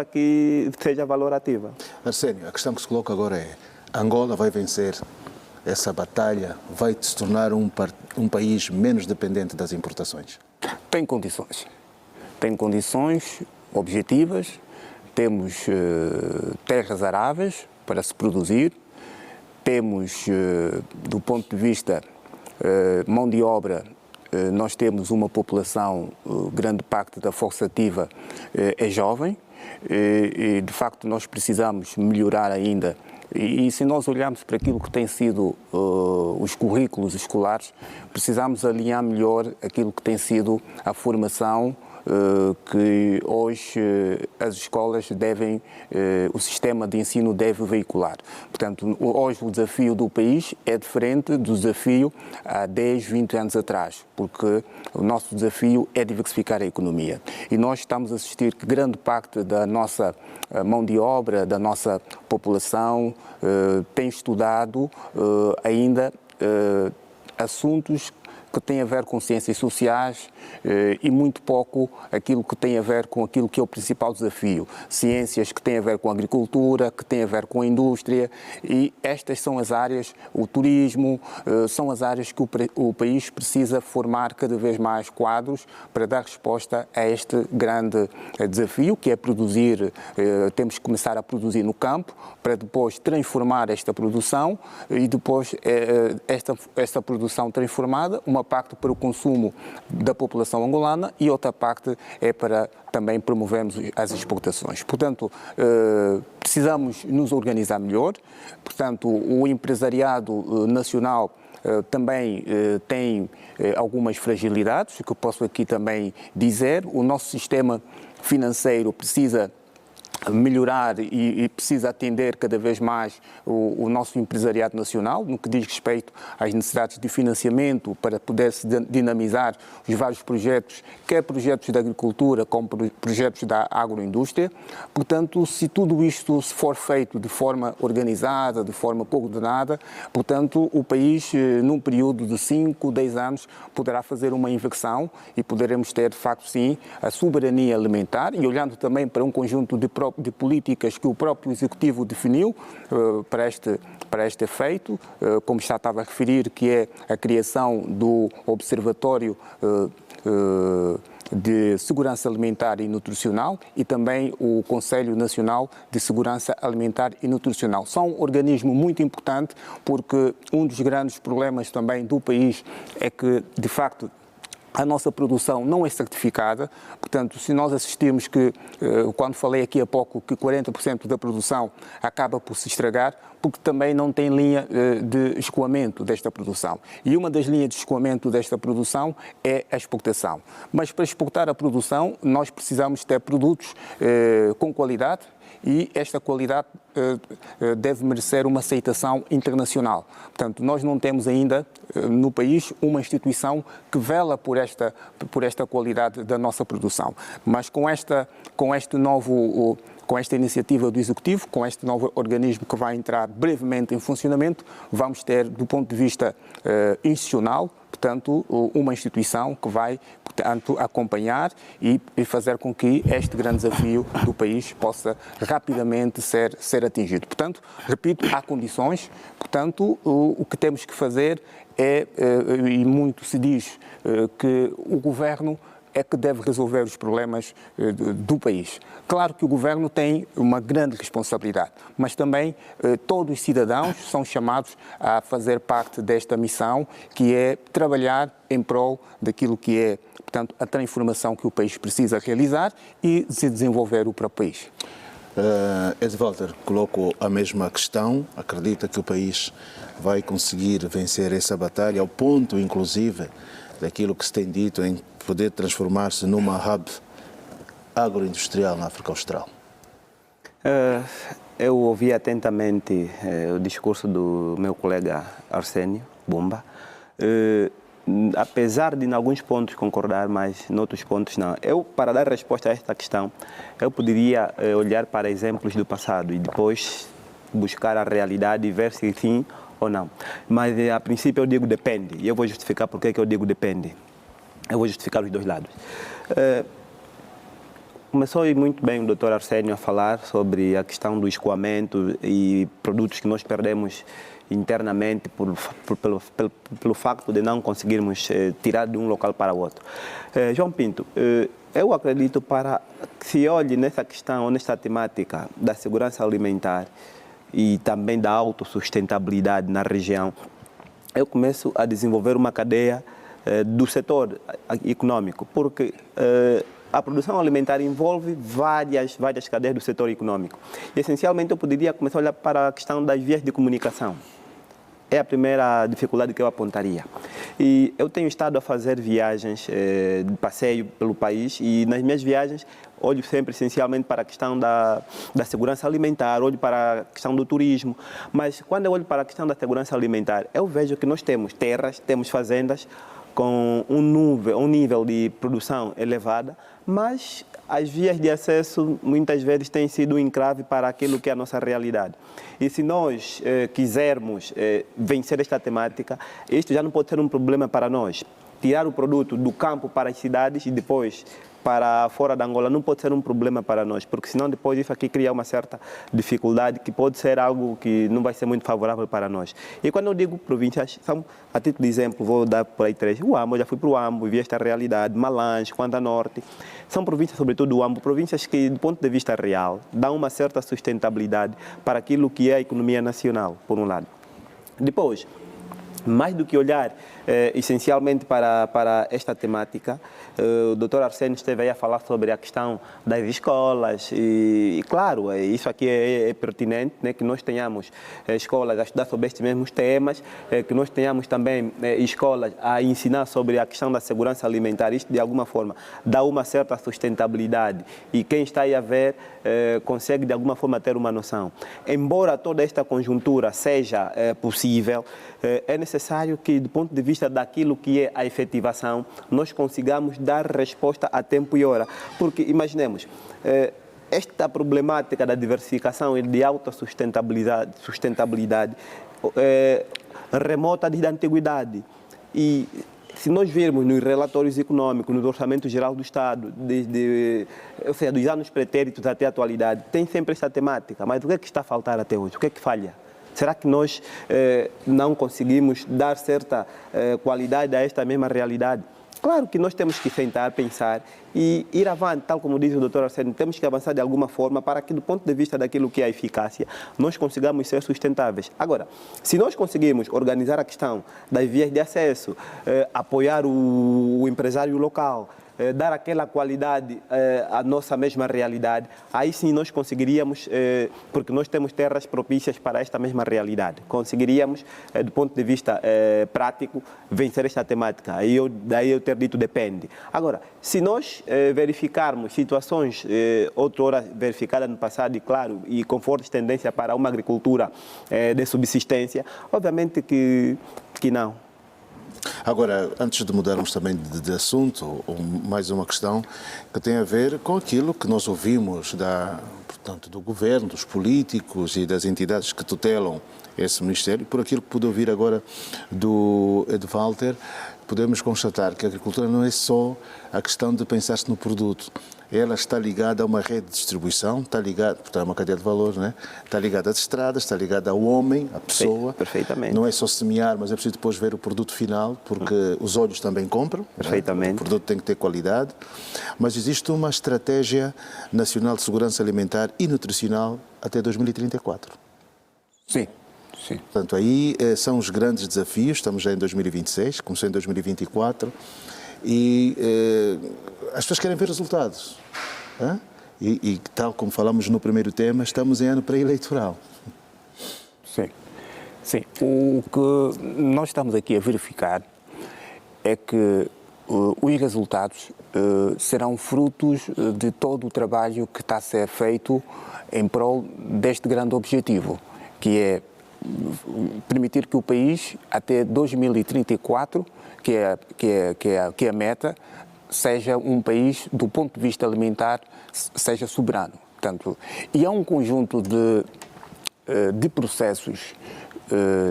que seja valorativa. Arsénio, a questão que se coloca agora é: Angola vai vencer essa batalha? Vai se tornar um país menos dependente das importações? Tem condições. Tem condições objetivas, temos terras aráveis para se produzir, temos, do ponto de vista mão de obra, nós temos uma população, grande parte da força ativa é jovem, e de facto nós precisamos melhorar ainda. E se nós olharmos para aquilo que tem sido os currículos escolares, precisamos alinhar melhor aquilo que tem sido a formação que hoje as escolas devem, o sistema de ensino deve veicular. Portanto, hoje o desafio do país é diferente do desafio há 10, 20 anos atrás, porque o nosso desafio é diversificar a economia. E nós estamos a assistir que grande parte da nossa mão de obra, da nossa população, tem estudado ainda assuntos que têm a ver com ciências sociais e muito pouco aquilo que tem a ver com aquilo que é o principal desafio. Ciências que têm a ver com a agricultura, que têm a ver com a indústria, e estas são as áreas, o turismo, são as áreas que o país precisa formar cada vez mais quadros para dar resposta a este grande desafio, que é produzir, temos que começar a produzir no campo, para depois transformar esta produção e depois esta produção transformada, uma parte para o consumo da população angolana e outra parte é para também promovermos as exportações. Portanto, precisamos nos organizar melhor. Portanto, o empresariado nacional também tem algumas fragilidades, que eu posso aqui também dizer. O nosso sistema financeiro precisa melhorar e precisa atender cada vez mais o nosso empresariado nacional no que diz respeito às necessidades de financiamento para poder se dinamizar os vários projetos, quer projetos da agricultura como projetos da agroindústria. Portanto, se tudo isto for feito de forma organizada, de forma coordenada, portanto, o país, num período de 5, 10 anos, poderá fazer uma inversão e poderemos ter, de facto, sim, a soberania alimentar e olhando também para um conjunto de políticas que o próprio Executivo definiu para este efeito, como já estava a referir, que é a criação do Observatório de Segurança Alimentar e Nutricional e também o Conselho Nacional de Segurança Alimentar e Nutricional. São um organismo muito importante porque um dos grandes problemas também do país é que, de facto, a nossa produção não é certificada, portanto, se nós assistirmos que, quando falei aqui há pouco, que 40% da produção acaba por se estragar, porque também não tem linha de escoamento desta produção. E uma das linhas de escoamento desta produção é a exportação. Mas para exportar a produção, nós precisamos ter produtos com qualidade, e esta qualidade deve merecer uma aceitação internacional. Portanto, nós não temos ainda no país uma instituição que vela por esta qualidade da nossa produção. Mas com esta iniciativa do Executivo, com este novo organismo que vai entrar brevemente em funcionamento, vamos ter, do ponto de vista institucional, portanto, uma instituição que vai, portanto, acompanhar e fazer com que este grande desafio do país possa rapidamente ser atingido. Portanto, repito, há condições, portanto, o que temos que fazer é, e muito se diz, que o Governo é que deve resolver os problemas do país. Claro que o Governo tem uma grande responsabilidade, mas também todos os cidadãos são chamados a fazer parte desta missão, que é trabalhar em prol daquilo que é, portanto, a transformação que o país precisa realizar e se desenvolver o próprio país. Ed Walter colocou a mesma questão, acredita que o país vai conseguir vencer essa batalha, ao ponto, inclusive, daquilo que se tem dito em poder transformar-se numa hub agroindustrial na África Austral? Eu ouvi atentamente o discurso do meu colega Arsénio Bumba. apesar de em alguns pontos concordar, mas em outros pontos não. Eu, para dar resposta a esta questão, eu poderia olhar para exemplos do passado e depois buscar a realidade e ver se sim ou não. Mas, a princípio, eu digo depende. E eu vou justificar por que eu digo depende. Eu vou justificar os dois lados. Começou muito bem o Dr. Arsénio a falar sobre a questão do escoamento e produtos que nós perdemos internamente pelo facto de não conseguirmos tirar de um local para o outro. João Pinto, eu acredito para que se olhe nessa questão, nesta temática da segurança alimentar e também da autossustentabilidade na região, eu começo a desenvolver uma cadeia do setor econômico, porque a produção alimentar envolve várias cadeias do setor econômico. E, essencialmente, eu poderia começar a olhar para a questão das vias de comunicação. É a primeira dificuldade que eu apontaria. E eu tenho estado a fazer viagens de passeio pelo país e nas minhas viagens olho sempre essencialmente para a questão da segurança alimentar, olho para a questão do turismo. Mas quando eu olho para a questão da segurança alimentar, eu vejo que nós temos terras, temos fazendas com um nível de produção elevada, mas as vias de acesso muitas vezes têm sido um entrave para aquilo que é a nossa realidade. E se nós quisermos vencer esta temática, isto já não pode ser um problema para nós. Tirar o produto do campo para as cidades e depois para fora da Angola não pode ser um problema para nós, porque senão depois isso aqui cria uma certa dificuldade que pode ser algo que não vai ser muito favorável para nós. E quando eu digo províncias, são, a título de exemplo, vou dar por aí três. O Ambo, eu já fui para o Ambo, vi esta realidade, Malange, Quanta Norte, são províncias, sobretudo o Ambo, províncias que, do ponto de vista real, dão uma certa sustentabilidade para aquilo que é a economia nacional, por um lado. Depois, mais do que olhar essencialmente para esta temática, o Dr. Arsénio esteve aí a falar sobre a questão das escolas e claro, isso aqui é pertinente, né, que nós tenhamos escolas a estudar sobre estes mesmos temas, que nós tenhamos também escolas a ensinar sobre a questão da segurança alimentar. Isto, de alguma forma, dá uma certa sustentabilidade e quem está aí a ver consegue, de alguma forma, ter uma noção. Embora toda esta conjuntura seja possível, é necessário que, do ponto de vista daquilo que é a efetivação, nós consigamos dar resposta a tempo e hora. Porque, imaginemos, esta problemática da diversificação e de autossustentabilidade remota desde a antiguidade. E se nós virmos nos relatórios econômicos, no Orçamento Geral do Estado, ou seja, dos anos pretéritos até a atualidade, tem sempre esta temática. Mas o que é que está a faltar até hoje? O que é que falha? Será que nós não conseguimos dar certa qualidade a esta mesma realidade? Claro que nós temos que sentar, pensar e ir avante, tal como diz o Dr. Arsénio, temos que avançar de alguma forma para que, do ponto de vista daquilo que é a eficácia, nós consigamos ser sustentáveis. Agora, se nós conseguirmos organizar a questão das vias de acesso, apoiar o empresário local, dar aquela qualidade à nossa mesma realidade, aí sim nós conseguiríamos, porque nós temos terras propícias para esta mesma realidade, conseguiríamos, do ponto de vista prático, vencer esta temática. Daí eu ter dito depende. Agora, se nós verificarmos situações outrora verificadas no passado, e claro, e com forte tendência para uma agricultura de subsistência, obviamente que não. Agora, antes de mudarmos também de assunto, mais uma questão que tem a ver com aquilo que nós ouvimos portanto, do governo, dos políticos e das entidades que tutelam esse Ministério, por aquilo que pude ouvir agora do Walter, podemos constatar que a agricultura não é só a questão de pensar-se no produto. Ela está ligada a uma rede de distribuição, está ligada, portanto, a uma cadeia de valor, né? Está ligada às estradas, está ligada ao homem, à pessoa. Perfeitamente. Não é só semear, mas é preciso depois ver o produto final, porque os olhos também compram. Perfeitamente. Né? O produto tem que ter qualidade. Mas existe uma estratégia nacional de segurança alimentar e nutricional até 2034. Sim. Sim. Portanto, aí são os grandes desafios. Estamos já em 2026, começou em 2024 e as pessoas querem ver resultados. E tal como falamos no primeiro tema, estamos em ano pré-eleitoral. Sim. Sim. O que nós estamos aqui a verificar é que os resultados serão frutos de todo o trabalho que está a ser feito em prol deste grande objetivo, que é permitir que o país, até 2034, que é a meta, seja um país, do ponto de vista alimentar, seja soberano. Portanto, e há um conjunto de processos,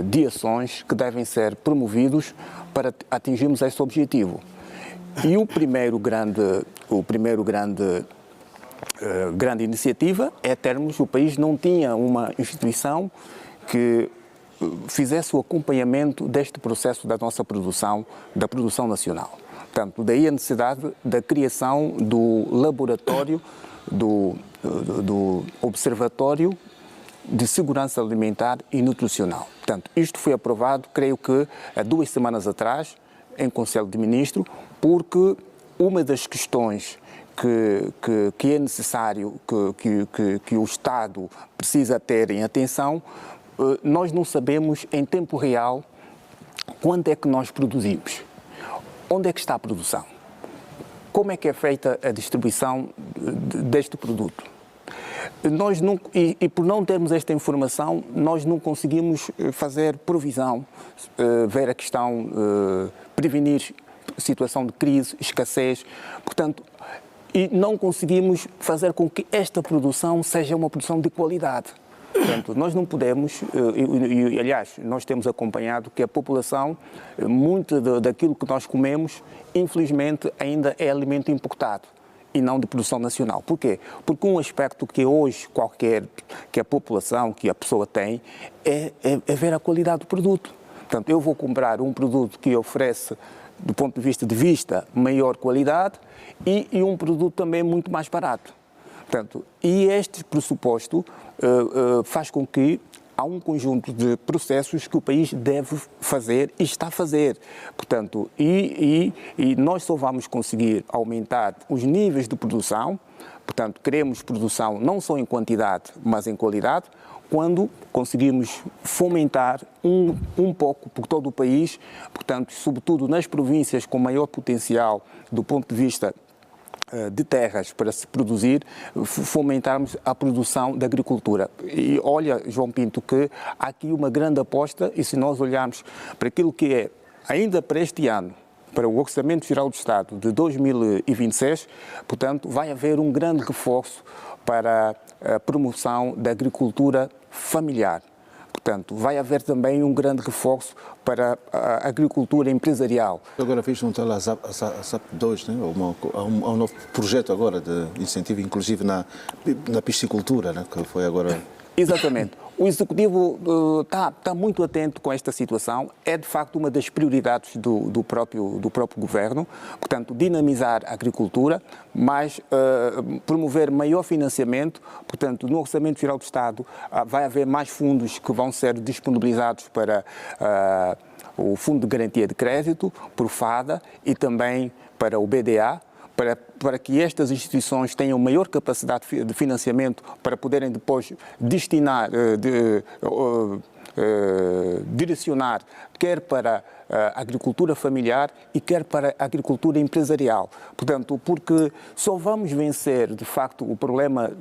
de ações que devem ser promovidos para atingirmos esse objetivo. E o primeiro grande iniciativa é termos, o país não tinha uma instituição que fizesse o acompanhamento deste processo da nossa produção, da produção nacional. Portanto, daí a necessidade da criação do laboratório, do Observatório de Segurança Alimentar e Nutricional. Portanto, isto foi aprovado, creio que há 2 semanas atrás, em Conselho de Ministros, porque uma das questões que é necessário que o Estado precisa ter em atenção, nós não sabemos em tempo real quanto é que nós produzimos, onde é que está a produção, como é que é feita a distribuição deste produto. E por não termos esta informação, nós não conseguimos fazer provisão, ver a questão, prevenir situação de crise, escassez, portanto, e não conseguimos fazer com que esta produção seja uma produção de qualidade. Portanto, nós não podemos, e aliás, nós temos acompanhado que a população, muito daquilo que nós comemos, infelizmente, ainda é alimento importado e não de produção nacional. Por quê? Porque um aspecto que hoje que a população, que a pessoa tem, é ver a qualidade do produto. Portanto, eu vou comprar um produto que oferece, do ponto de vista maior qualidade e um produto também muito mais barato. Portanto, e este pressuposto faz com que há um conjunto de processos que o país deve fazer e está a fazer. Portanto, e nós só vamos conseguir aumentar os níveis de produção, portanto, queremos produção não só em quantidade, mas em qualidade, quando conseguimos fomentar um pouco por todo o país, portanto, sobretudo nas províncias com maior potencial do ponto de vista de terras para se produzir, fomentarmos a produção da agricultura. E olha, João Pinto, que há aqui uma grande aposta, e se nós olharmos para aquilo que é, ainda para este ano, para o Orçamento Geral do Estado de 2026, portanto, vai haver um grande reforço para a promoção da agricultura familiar. Portanto, vai haver também um grande reforço para a agricultura empresarial. Agora fiz um tal a SAP 2, né? Há um novo projeto agora de incentivo, inclusive na piscicultura, né? Que foi agora... Exatamente. O Executivo está muito atento com esta situação. É, de facto, uma das prioridades do próprio Governo. Portanto, dinamizar a agricultura, mas promover maior financiamento. Portanto, no Orçamento Geral do Estado vai haver mais fundos que vão ser disponibilizados para o Fundo de Garantia de Crédito, por FADA, e também para o BDA, para que estas instituições tenham maior capacidade de financiamento para poderem depois destinar, direcionar, quer para a agricultura familiar e quer para a agricultura empresarial. Portanto, porque só vamos vencer, de facto, o problema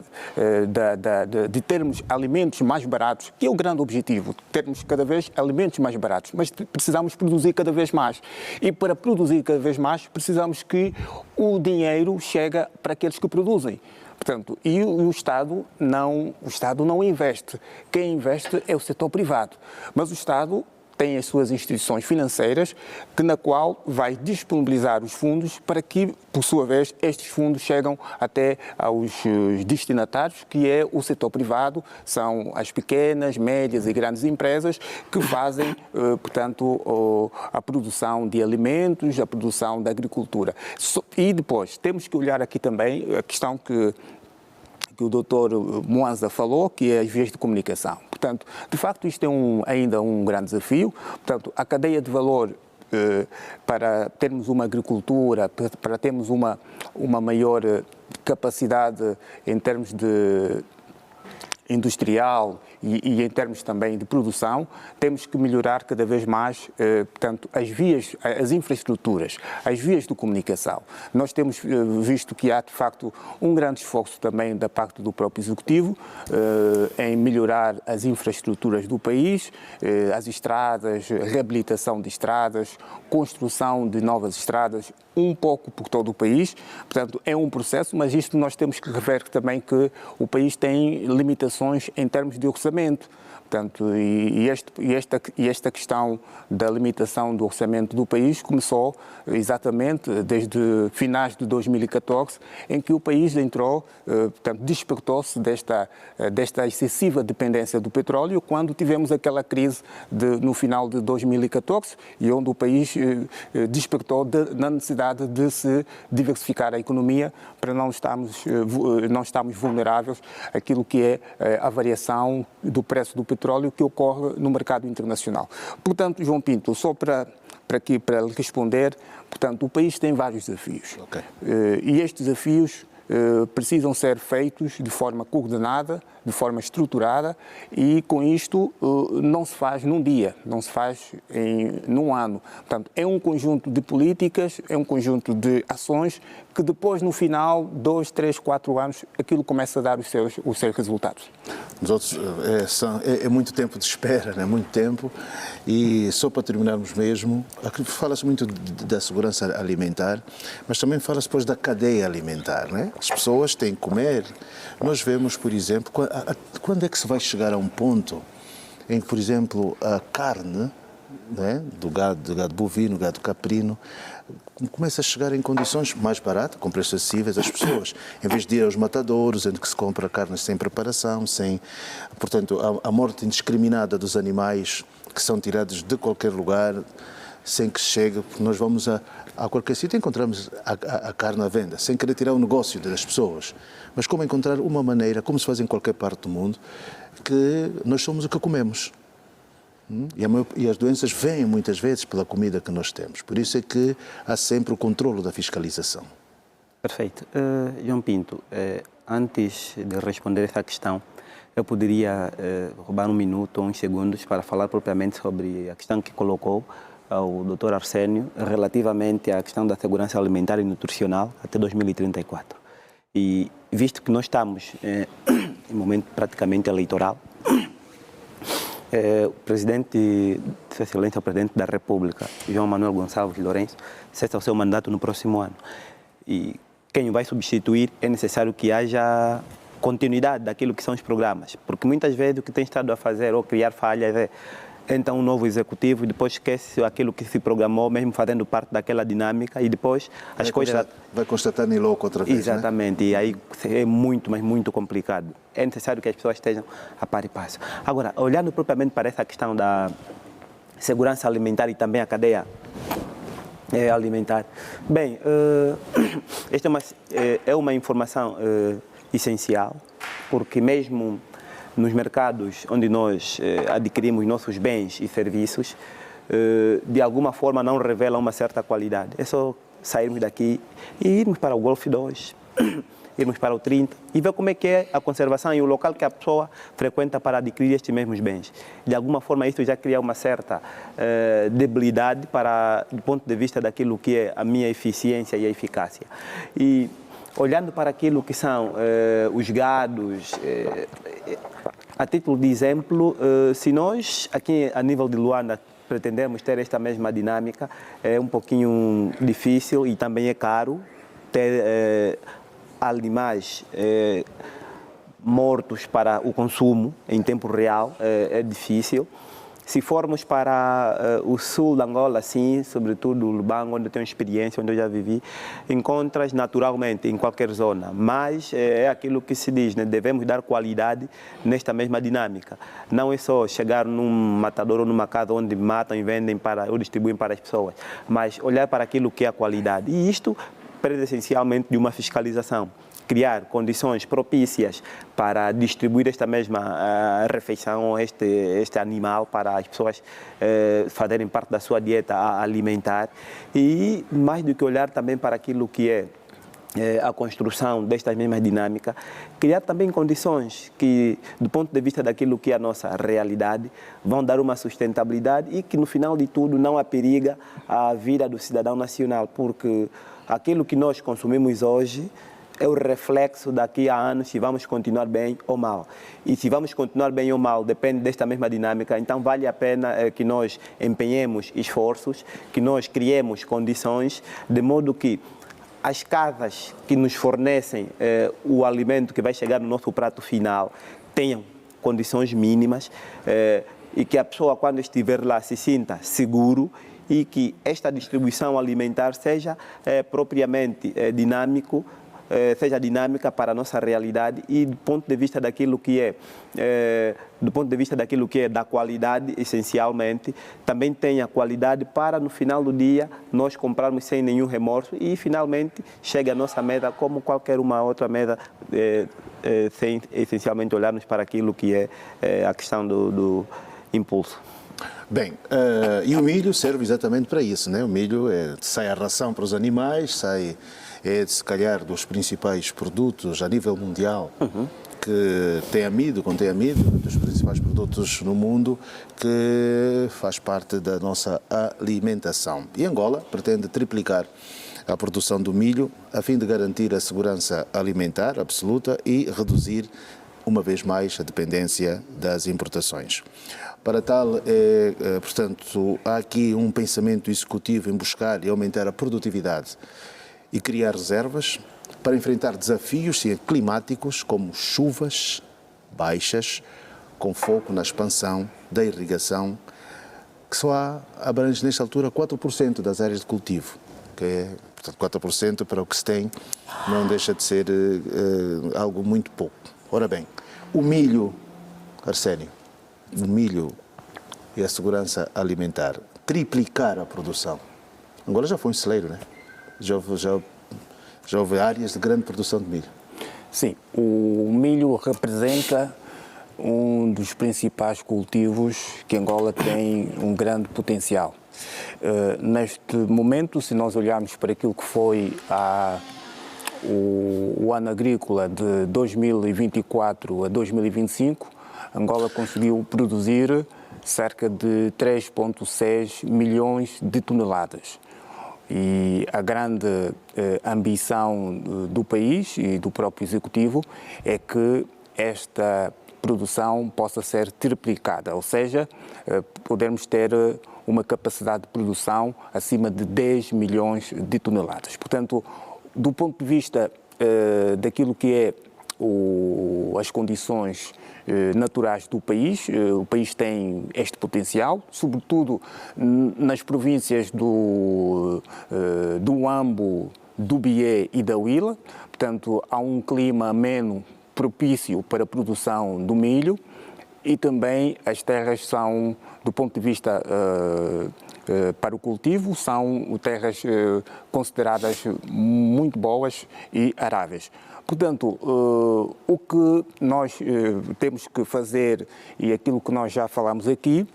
de termos alimentos mais baratos, que é o grande objetivo, termos cada vez alimentos mais baratos, mas precisamos produzir cada vez mais. E para produzir cada vez mais, precisamos que o dinheiro chegue para aqueles que produzem. Portanto, e o Estado não investe. Quem investe é o setor privado. Mas o Estado tem as suas instituições financeiras, na qual vai disponibilizar os fundos para que, por sua vez, estes fundos chegam até aos destinatários, que é o setor privado, são as pequenas, médias e grandes empresas que fazem, portanto, a produção de alimentos, a produção da agricultura. E depois, temos que olhar aqui também a questão que o Dr. Mwanza falou, que é as vias de comunicação. Portanto, de facto, isto é ainda um grande desafio. Portanto, a cadeia de valor para termos uma agricultura, para termos uma maior capacidade em termos de industrial e em termos também de produção, temos que melhorar cada vez mais, portanto, as vias, as infraestruturas, as vias de comunicação. Nós temos visto que há, de facto, um grande esforço também da parte do próprio Executivo em melhorar as infraestruturas do país, as estradas, reabilitação de estradas, construção de novas estradas, um pouco por todo o país. Portanto, é um processo, mas isto nós temos que rever também que o país tem limitações em termos de orçamento. Portanto, esta questão da limitação do orçamento do país começou exatamente desde finais de 2014, em que o país entrou, portanto, despertou-se desta excessiva dependência do petróleo, quando tivemos aquela crise no final de 2014, e onde o país despertou na necessidade de se diversificar a economia para não estarmos vulneráveis àquilo que é a variação do preço do petróleo que ocorre no mercado internacional. Portanto, João Pinto, só para lhe responder, portanto, o país tem vários desafios. Okay. E estes desafios precisam ser feitos de forma coordenada, de forma estruturada, e com isto não se faz num dia, não se faz num ano. Portanto, é um conjunto de políticas, é um conjunto de ações que depois, no final, 2, 3, 4 anos, aquilo começa a dar os seus resultados. Os outros, é muito tempo de espera, né? Muito tempo. E só para terminarmos mesmo, fala-se muito da segurança alimentar, mas também fala-se depois da cadeia alimentar, né? As pessoas têm que comer. Nós vemos, por exemplo, quando é que se vai chegar a um ponto em que, por exemplo, a carne, né, do gado bovino, gado caprino, começa a chegar em condições mais baratas, com preços acessíveis às pessoas, em vez de ir aos matadouros, onde se compra carne sem preparação, portanto, a morte indiscriminada dos animais que são tirados de qualquer lugar, sem que chegue, porque nós vamos a qualquer sítio e encontramos a carne à venda, sem querer tirar o negócio das pessoas. Mas como encontrar uma maneira, como se faz em qualquer parte do mundo, que nós somos o que comemos. E as doenças vêm muitas vezes pela comida que nós temos. Por isso é que há sempre o controlo da fiscalização. Perfeito. João Pinto, antes de responder essa questão, eu poderia roubar 1 minuto ou uns segundos para falar propriamente sobre a questão que colocou ao Dr. Arsénio relativamente à questão da segurança alimentar e nutricional até 2034. E visto que nós estamos em momento praticamente eleitoral, o presidente, Sua Excelência, o presidente da República, João Manuel Gonçalves Lourenço, cessa o seu mandato no próximo ano. E quem o vai substituir é necessário que haja continuidade daquilo que são os programas, porque muitas vezes o que tem estado a fazer ou criar falhas é então um novo executivo e depois esquece aquilo que se programou, mesmo fazendo parte daquela dinâmica, e depois as coisas... Vai constatar nem louco outra vez, exatamente, né? E aí é muito, mas muito complicado. É necessário que as pessoas estejam a par e passo. Agora, olhando propriamente para essa questão da segurança alimentar e também a cadeia alimentar, bem, esta é uma informação essencial, porque mesmo nos mercados onde nós adquirimos nossos bens e serviços, de alguma forma não revelam uma certa qualidade. É só sairmos daqui e irmos para o Golf 2, irmos para o 30 e ver como é que é a conservação e o local que a pessoa frequenta para adquirir estes mesmos bens. De alguma forma isso já cria uma certa debilidade do ponto de vista daquilo que é a minha eficiência e a eficácia. E olhando para aquilo que são os gados, a título de exemplo, se nós aqui a nível de Luanda pretendemos ter esta mesma dinâmica, é um pouquinho difícil e também é caro ter animais mortos para o consumo em tempo real, é difícil. Se formos para o sul de Angola, sim, sobretudo o Lubango, onde eu tenho experiência, onde eu já vivi, encontras naturalmente em qualquer zona, mas é aquilo que se diz, né? Devemos dar qualidade nesta mesma dinâmica. Não é só chegar num matador ou numa casa onde matam e vendem ou distribuem para as pessoas, mas olhar para aquilo que é a qualidade. E isto pede essencialmente de uma fiscalização. Criar condições propícias para distribuir esta mesma refeição, este animal, para as pessoas fazerem parte da sua dieta alimentar, e mais do que olhar também para aquilo que é a construção destas mesmas dinâmicas, criar também condições que, do ponto de vista daquilo que é a nossa realidade, vão dar uma sustentabilidade e que, no final de tudo, não aperiga a vida do cidadão nacional, porque aquilo que nós consumimos hoje é o reflexo daqui a anos se vamos continuar bem ou mal. E se vamos continuar bem ou mal depende desta mesma dinâmica, então vale a pena que nós empenhemos esforços, que nós criemos condições, de modo que as casas que nos fornecem o alimento que vai chegar no nosso prato final tenham condições mínimas e que a pessoa, quando estiver lá, se sinta seguro e que esta distribuição alimentar seja propriamente seja dinâmica para a nossa realidade e do ponto de vista daquilo que é da qualidade, essencialmente, também tenha qualidade para, no final do dia, nós comprarmos sem nenhum remorso e, finalmente, chegue a nossa meta como qualquer uma outra meta, sem essencialmente olharmos para aquilo que é a questão do impulso. Bem, e o milho serve exatamente para isso, né? O milho sai a ração para os animais, se calhar, dos principais produtos a nível mundial que contém amido, dos principais produtos no mundo, que faz parte da nossa alimentação. E Angola pretende triplicar a produção do milho a fim de garantir a segurança alimentar absoluta e reduzir, uma vez mais, a dependência das importações. Para tal, portanto, há aqui um pensamento executivo em buscar e aumentar a produtividade e criar reservas para enfrentar desafios climáticos como chuvas baixas, com foco na expansão da irrigação, que só abrange nesta altura 4% das áreas de cultivo, que é, portanto, 4% para o que se tem, não deixa de ser algo muito pouco. Ora bem, o milho, Arsénio, o milho e a segurança alimentar, triplicar a produção. Angola já foi um celeiro, né? Já houve áreas de grande produção de milho. Sim, o milho representa um dos principais cultivos que Angola tem um grande potencial. Neste momento, se nós olharmos para aquilo que foi o ano agrícola de 2024 a 2025, Angola conseguiu produzir cerca de 3,6 milhões de toneladas. E a grande ambição do país e do próprio Executivo é que esta produção possa ser triplicada, ou seja, podermos ter uma capacidade de produção acima de 10 milhões de toneladas. Portanto, do ponto de vista daquilo que é as condições naturais do país, o país tem este potencial, sobretudo nas províncias do Ambo, do Bié e da Huila. Portanto, há um clima ameno, propício para a produção do milho e também as terras são, do ponto de vista para o cultivo, são terras consideradas muito boas e aráveis. Portanto, o que nós temos que fazer, e aquilo que nós já falamos aqui,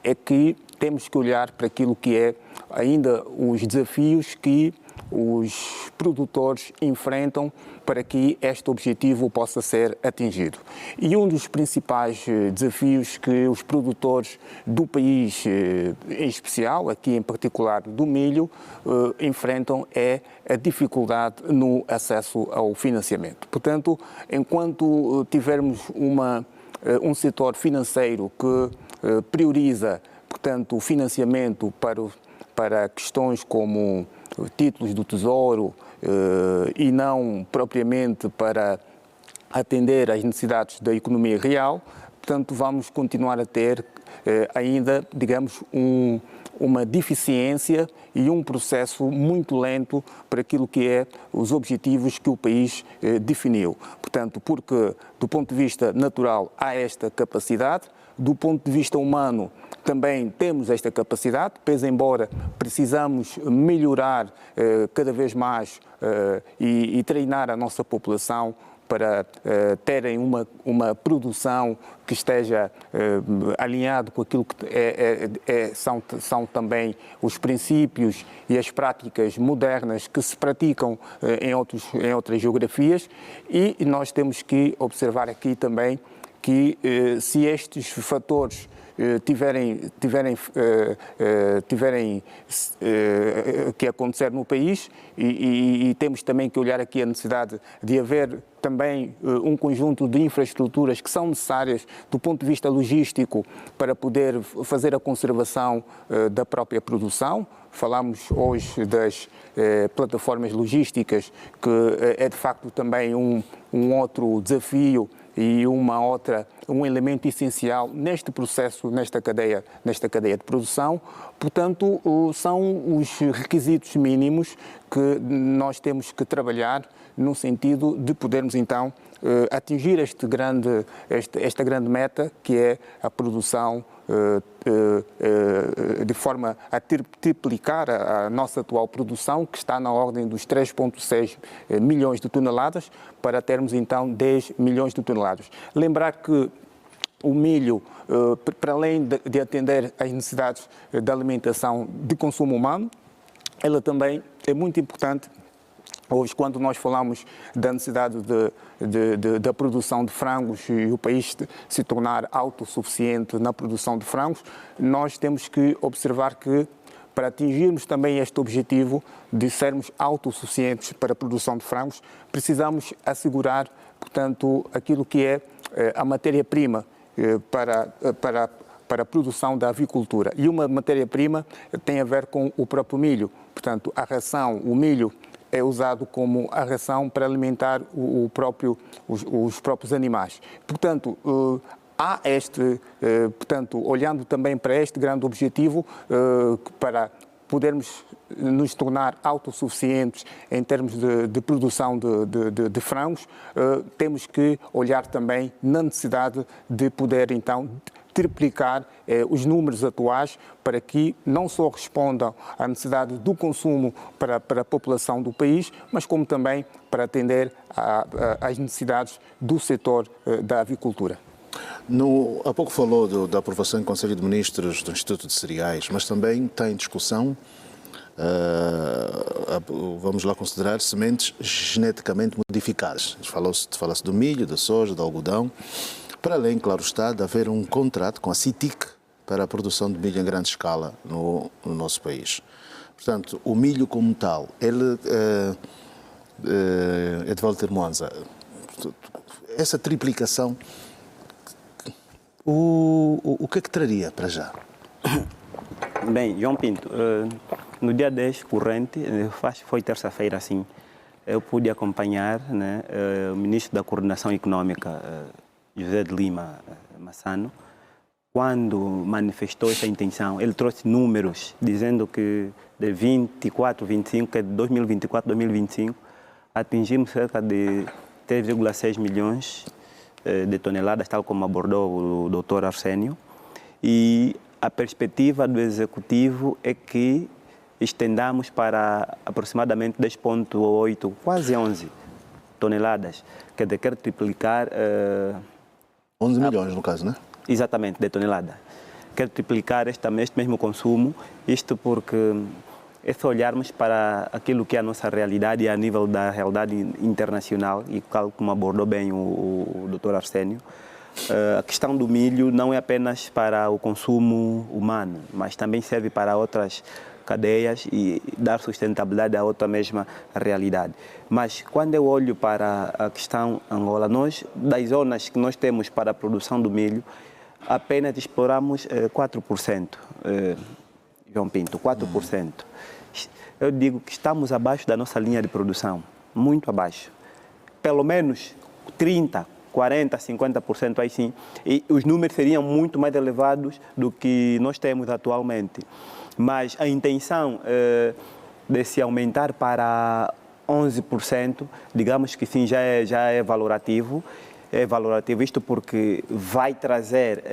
é que temos que olhar para aquilo que é ainda os desafios que os produtores enfrentam para que este objetivo possa ser atingido. E um dos principais desafios que os produtores do país, em especial, aqui em particular do milho, enfrentam é a dificuldade no acesso ao financiamento. Portanto, enquanto tivermos um setor financeiro que prioriza, portanto, o financiamento para questões como títulos do Tesouro e não propriamente para atender às necessidades da economia real, portanto, vamos continuar a ter ainda, digamos, uma deficiência e um processo muito lento para aquilo que é os objetivos que o país definiu. Portanto, porque do ponto de vista natural há esta capacidade, do ponto de vista humano também temos esta capacidade, pese embora precisamos melhorar cada vez mais e treinar a nossa população para terem uma produção que esteja alinhado com aquilo que são também os princípios e as práticas modernas que se praticam em outras geografias, e nós temos que observar aqui também que se estes fatores tiverem que acontecer no país, e temos também que olhar aqui a necessidade de haver também um conjunto de infraestruturas que são necessárias do ponto de vista logístico para poder fazer a conservação da própria produção. Falamos hoje das plataformas logísticas, que é de facto também um outro desafio e um elemento essencial neste processo, nesta cadeia de produção. Portanto, são os requisitos mínimos que nós temos que trabalhar no sentido de podermos então atingir esta grande meta, que é a produção de forma a triplicar a nossa atual produção, que está na ordem dos 3,6 milhões de toneladas, para termos então 10 milhões de toneladas. Lembrar que o milho, para além de atender às necessidades da alimentação de consumo humano, ela também é muito importante. Hoje, quando nós falamos da necessidade da produção de frangos e o país se tornar autossuficiente na produção de frangos, nós temos que observar que, para atingirmos também este objetivo de sermos autossuficientes para a produção de frangos, precisamos assegurar, portanto, aquilo que é a matéria-prima para a produção da avicultura. E uma matéria-prima tem a ver com o próprio milho. Portanto, a ração, o milho, é usado como a ração para alimentar os próprios animais. Portanto, há portanto, olhando também para este grande objetivo, para podermos nos tornar autossuficientes em termos de produção de frangos, temos que olhar também na necessidade de poder, então, triplicar os números atuais para que não só respondam à necessidade do consumo para a população do país, mas como também para atender às necessidades do setor da avicultura. Há pouco falou da aprovação em Conselho de Ministros do Instituto de Cereais, mas também está em discussão, vamos lá considerar, sementes geneticamente modificadas. Fala-se do milho, da soja, do algodão. Para além, claro está, de haver um contrato com a CITIC para a produção de milho em grande escala no nosso país. Portanto, o milho como tal, ele é de Walter Monza. Essa triplicação, o que é que traria para já? Bem, João Pinto, no dia 10 corrente, foi terça-feira assim, eu pude acompanhar, né, o ministro da Coordenação Econômica, José de Lima Massano, quando manifestou essa intenção. Ele trouxe números dizendo que de 24, 25, que de 2024 2025, atingimos cerca de 3,6 milhões de toneladas, tal como abordou o doutor Arsénio, e a perspectiva do Executivo é que estendamos para aproximadamente 10,8, quase 11 toneladas, que quer triplicar... 11 milhões, no caso, né? Exatamente, de tonelada. Quer triplicar este mesmo consumo, isto porque é só olharmos para aquilo que é a nossa realidade a nível da realidade internacional, e como abordou bem o Dr. Arsénio, a questão do milho não é apenas para o consumo humano, mas também serve para outras cadeias e dar sustentabilidade a outra mesma realidade. Mas quando eu olho para a questão Angola, nós, das zonas que nós temos para a produção do milho, apenas exploramos 4%, João Pinto, 4%. Eu digo que estamos abaixo da nossa linha de produção, muito abaixo. Pelo menos 30%, 40%, 50% aí sim, e os números seriam muito mais elevados do que nós temos atualmente. Mas a intenção de se aumentar para 11%, digamos que sim, já é valorativo. É valorativo isto porque vai trazer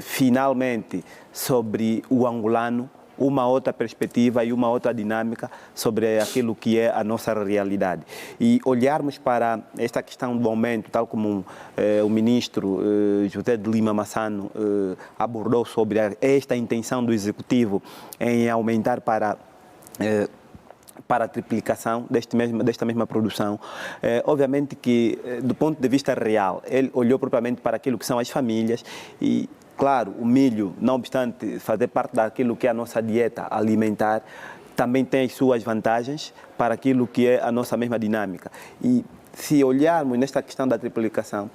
finalmente sobre o angolano uma outra perspectiva e uma outra dinâmica sobre aquilo que é a nossa realidade. E olharmos para esta questão do aumento, tal como o ministro José de Lima Massano abordou sobre esta intenção do Executivo em aumentar para a triplicação desta mesma produção. Obviamente que, do ponto de vista real, ele olhou propriamente para aquilo que são as famílias e, claro, o milho, não obstante fazer parte daquilo que é a nossa dieta alimentar, também tem as suas vantagens para aquilo que é a nossa mesma dinâmica. E se olharmos nesta questão da triplicação,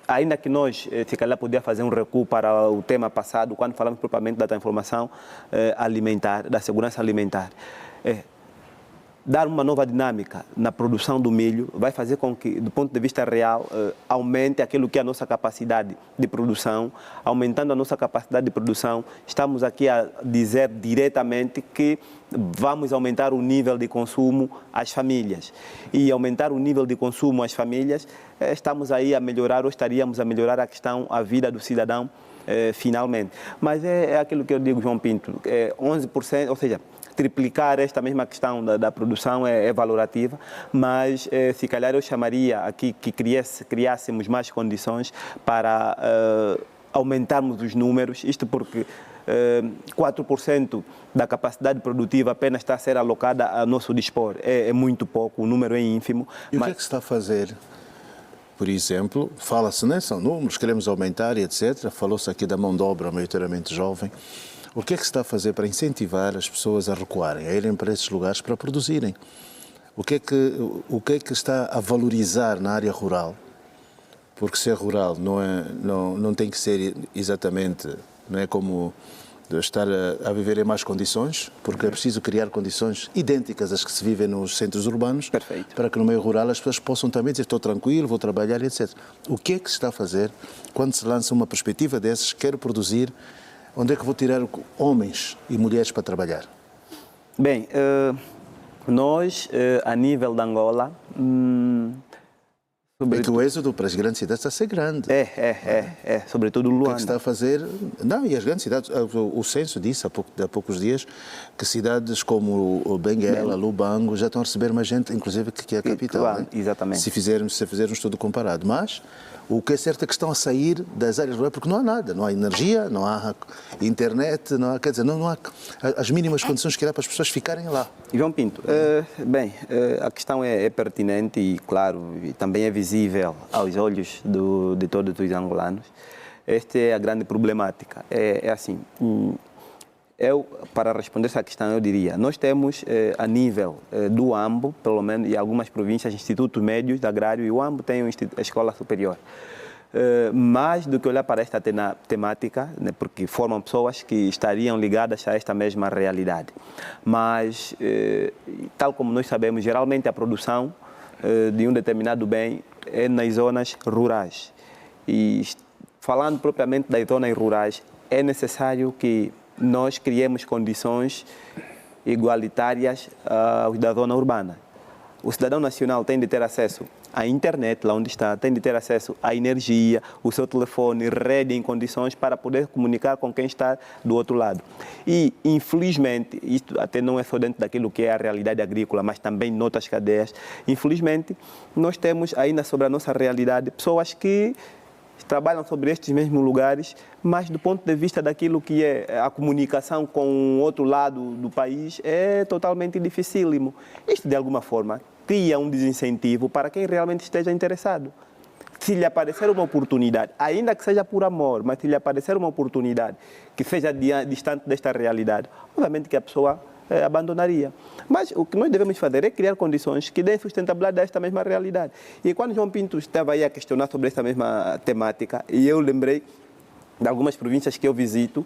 ainda que nós, se calhar, podia fazer um recuo para o tema passado, quando falamos propriamente da transformação alimentar, da segurança alimentar, dar uma nova dinâmica na produção do milho vai fazer com que, do ponto de vista real, aumente aquilo que é a nossa capacidade de produção. Aumentando a nossa capacidade de produção, estamos aqui a dizer diretamente que vamos aumentar o nível de consumo às famílias. E aumentar o nível de consumo às famílias, estamos aí a melhorar ou estaríamos a melhorar a vida do cidadão finalmente. Mas é aquilo que eu digo, João Pinto, 11%, ou seja, triplicar esta mesma questão da produção é valorativa, mas se calhar eu chamaria aqui que criássemos mais condições para aumentarmos os números, isto porque 4% da capacidade produtiva apenas está a ser alocada a nosso dispor. É muito pouco, o número é ínfimo. E o que é que se está a fazer? Por exemplo, fala-se, né, são números, queremos aumentar e etc. Falou-se aqui da mão de obra maioritariamente jovem. O que é que se está a fazer para incentivar as pessoas a recuarem, a irem para esses lugares para produzirem? O que é que está a valorizar na área rural? Porque ser rural não tem que ser exatamente, não é como estar a viver em más condições, porque é preciso criar condições idênticas às que se vivem nos centros urbanos. Perfeito. Para que no meio rural as pessoas possam também dizer estou tranquilo, vou trabalhar, etc. O que é que se está a fazer quando se lança uma perspectiva dessas, quero produzir? Onde é que vou tirar homens e mulheres para trabalhar? Bem, nós, a nível de Angola... É que o êxodo para as grandes cidades está a ser grande. Sobretudo Luanda. O que é que se está a fazer? Não, e as grandes cidades, o censo disse há poucos dias que cidades como o Benguela, Lubango, já estão a receber mais gente, inclusive que é a capital. Claro, né? exatamente. Se fizer um estudo comparado. Mas o que é certo é que estão a sair das áreas rurais porque não há nada, não há energia, não há internet, não há, quer dizer, não há as mínimas condições que há para as pessoas ficarem lá. João Pinto, a questão é pertinente e, claro, também é visível aos olhos de todos os angolanos. Esta é a grande problemática. É assim, para responder essa questão, eu diria, nós temos a nível do AMBO, pelo menos, e algumas províncias, institutos médios de agrário, e o AMBO tem a escola superior. Mais do que olhar para esta temática, né, porque formam pessoas que estariam ligadas a esta mesma realidade. Mas, tal como nós sabemos, geralmente a produção de um determinado bem é nas zonas rurais. E falando propriamente das zonas rurais, é necessário que nós criemos condições igualitárias aos da zona urbana. O cidadão nacional tem de ter acesso à internet, lá onde está, tem de ter acesso à energia, o seu telefone, rede em condições para poder comunicar com quem está do outro lado. E, infelizmente, isto até não é só dentro daquilo que é a realidade agrícola, mas também noutras cadeias, infelizmente, nós temos ainda sobre a nossa realidade pessoas que trabalham sobre estes mesmos lugares, mas do ponto de vista daquilo que é a comunicação com o outro lado do país é totalmente dificílimo. Isto, de alguma forma, cria um desincentivo para quem realmente esteja interessado. Se lhe aparecer uma oportunidade, ainda que seja por amor, mas se lhe aparecer uma oportunidade que seja distante desta realidade, obviamente que a pessoa abandonaria. Mas o que nós devemos fazer é criar condições que deem sustentabilidade a esta mesma realidade. E quando João Pinto estava aí a questionar sobre esta mesma temática, e eu lembrei de algumas províncias que eu visito,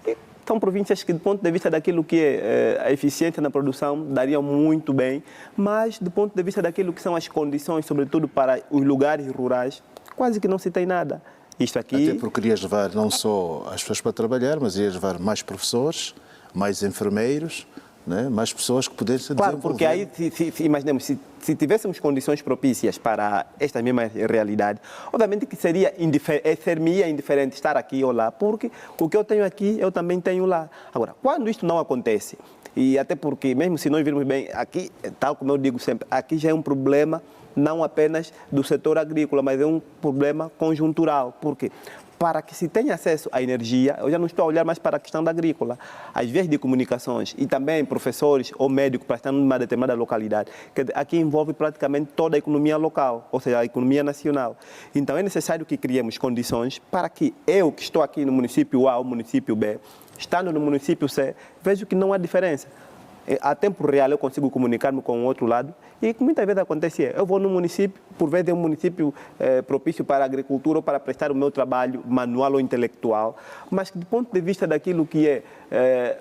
e são províncias que, do ponto de vista daquilo que é a eficiência na produção, dariam muito bem, mas do ponto de vista daquilo que são as condições, sobretudo para os lugares rurais, quase que não se tem nada. Isto aqui... Até porque querias levar não só as pessoas para trabalhar, mas irias levar mais professores, mais enfermeiros, né? Mais pessoas que pudessem se Claro, desenvolver. porque aí, imaginemos, se tivéssemos condições propícias para esta mesma realidade, obviamente que seria indiferente estar aqui ou lá, porque o que eu tenho aqui, eu também tenho lá. Agora, quando isto não acontece, e até porque, mesmo se nós virmos bem, aqui, tal como eu digo sempre, aqui já é um problema não apenas do setor agrícola, mas é um problema conjuntural. Por quê? Para que se tenha acesso à energia, eu já não estou a olhar mais para a questão da agrícola, as vias de comunicações e também professores ou médicos para estar numa determinada localidade, que aqui envolve praticamente toda a economia local, ou seja, a economia nacional. Então é necessário que criemos condições para que eu, que estou aqui no município A ou município B, estando no município C, vejo que não há diferença. A tempo real eu consigo comunicar-me com o outro lado e muitas vezes acontece, eu vou num município, por vezes é um município propício para a agricultura ou para prestar o meu trabalho manual ou intelectual, mas do ponto de vista daquilo que é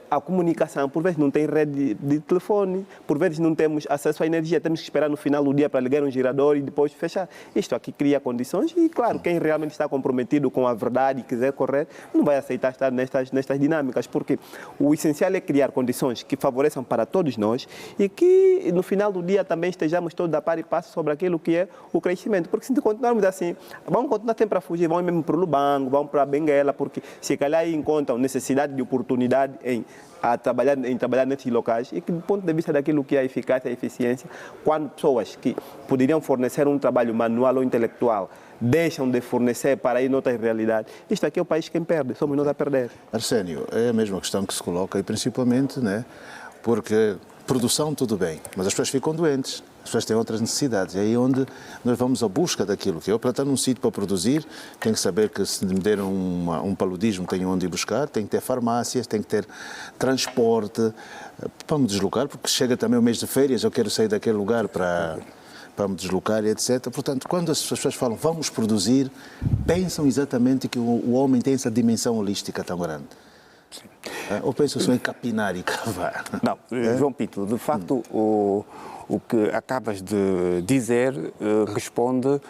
a comunicação, por vezes não tem rede de telefone, por vezes não temos acesso à energia, temos que esperar no final do dia para ligar um gerador e depois fechar. Isto aqui cria condições e, claro, quem realmente está comprometido com a verdade e quiser correr, não vai aceitar estar nestas dinâmicas, porque o essencial é criar condições que favoreçam para todos nós e que no final do dia também estejamos todos a par e passo sobre aquilo que é o crescimento. Porque se continuarmos assim, vamos continuar sempre a fugir, vamos mesmo para o Lubango, vamos para a Benguela, porque se calhar aí encontram necessidade de oportunidade em trabalhar nesses locais e que do ponto de vista daquilo que é a eficácia e a eficiência, quando pessoas que poderiam fornecer um trabalho manual ou intelectual deixam de fornecer para ir noutras realidades, isto aqui é o país quem perde, somos nós a perder. Arsénio, é a mesma questão que se coloca e principalmente, né, porque produção tudo bem, mas as pessoas ficam doentes, as pessoas têm outras necessidades. É aí onde nós vamos à busca daquilo que eu, para estar num sítio para produzir, tenho que saber que se me deram um paludismo, tenho onde ir buscar, tenho que ter farmácias, tenho que ter transporte para me deslocar, porque chega também o mês de férias, eu quero sair daquele lugar para me deslocar e etc. Portanto, quando as pessoas falam vamos produzir, pensam exatamente que o homem tem essa dimensão holística tão grande. Ou pensam só em capinar e cavar? Não, João Pinto, de facto, o que acabas de dizer responde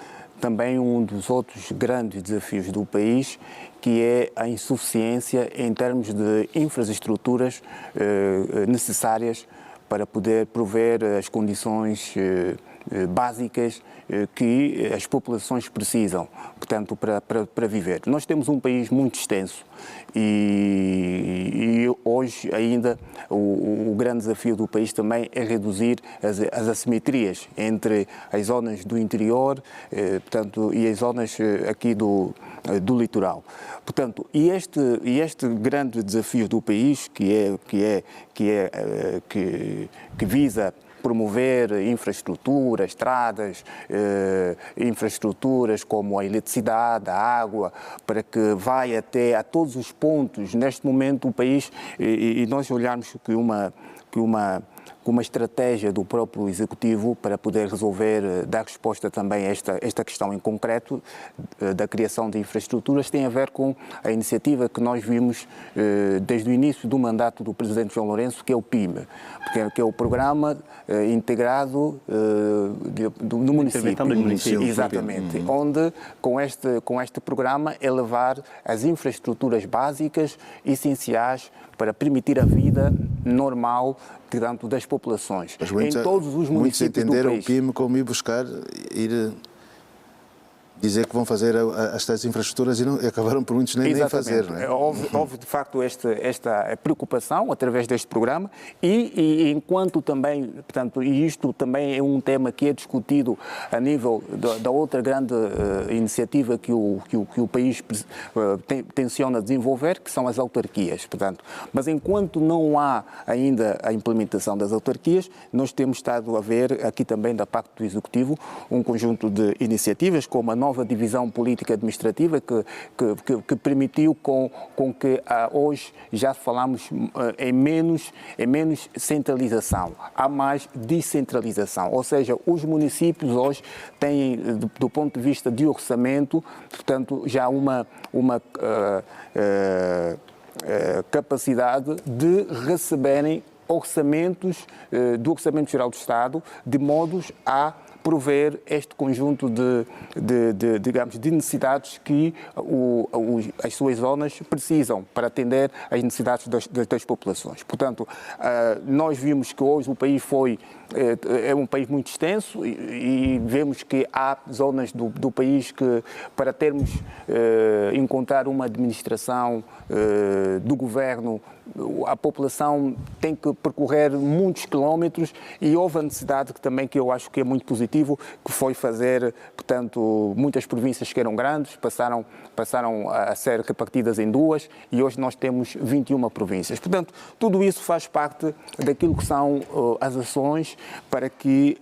também um dos outros grandes desafios do país, que é a insuficiência em termos de infraestruturas necessárias para poder prover as condições básicas que as populações precisam, portanto, para viver. Nós temos um país muito extenso e hoje ainda o grande desafio do país também é reduzir as assimetrias entre as zonas do interior, portanto, e as zonas aqui do litoral. Portanto, e este grande desafio do país, que visa promover infraestruturas, estradas, infraestruturas como a eletricidade, a água, para que vai até a todos os pontos. Neste momento o país, e nós olharmos que uma estratégia do próprio Executivo para poder resolver, dar resposta também a esta questão em concreto da criação de infraestruturas, tem a ver com a iniciativa que nós vimos desde o início do mandato do Presidente João Lourenço, que é o PIME, que é o Programa Integrado do município. Exatamente, onde com este programa é levar as infraestruturas básicas, essenciais, para permitir a vida normal, tanto das populações, em todos os municípios do país. Muitos entenderam o PIME como ir buscar, dizer que vão fazer estas infraestruturas e acabaram por muitos nem fazer. Não é? Houve de facto esta preocupação através deste programa e enquanto também, portanto, e isto também é um tema que é discutido a nível da outra grande iniciativa que o país tenciona desenvolver, que são as autarquias, portanto. Mas enquanto não há ainda a implementação das autarquias, nós temos estado a ver aqui também da parte do Executivo um conjunto de iniciativas, como a nova divisão política administrativa que permitiu com que hoje já falamos em menos centralização, há mais descentralização, ou seja, os municípios hoje têm, do ponto de vista de orçamento, portanto, já uma capacidade de receberem orçamentos do Orçamento Geral do Estado, de modos a prover este conjunto digamos, de necessidades que as suas zonas precisam para atender às necessidades das populações. Portanto, nós vimos que hoje o país é um país muito extenso e vemos que há zonas do país que, para termos, encontrar uma administração do governo, a população tem que percorrer muitos quilómetros e houve a necessidade que eu acho que é muito positivo, que foi fazer, portanto, muitas províncias que eram grandes passaram a ser repartidas em 2 e hoje nós temos 21 províncias. Portanto, tudo isso faz parte daquilo que são as ações para que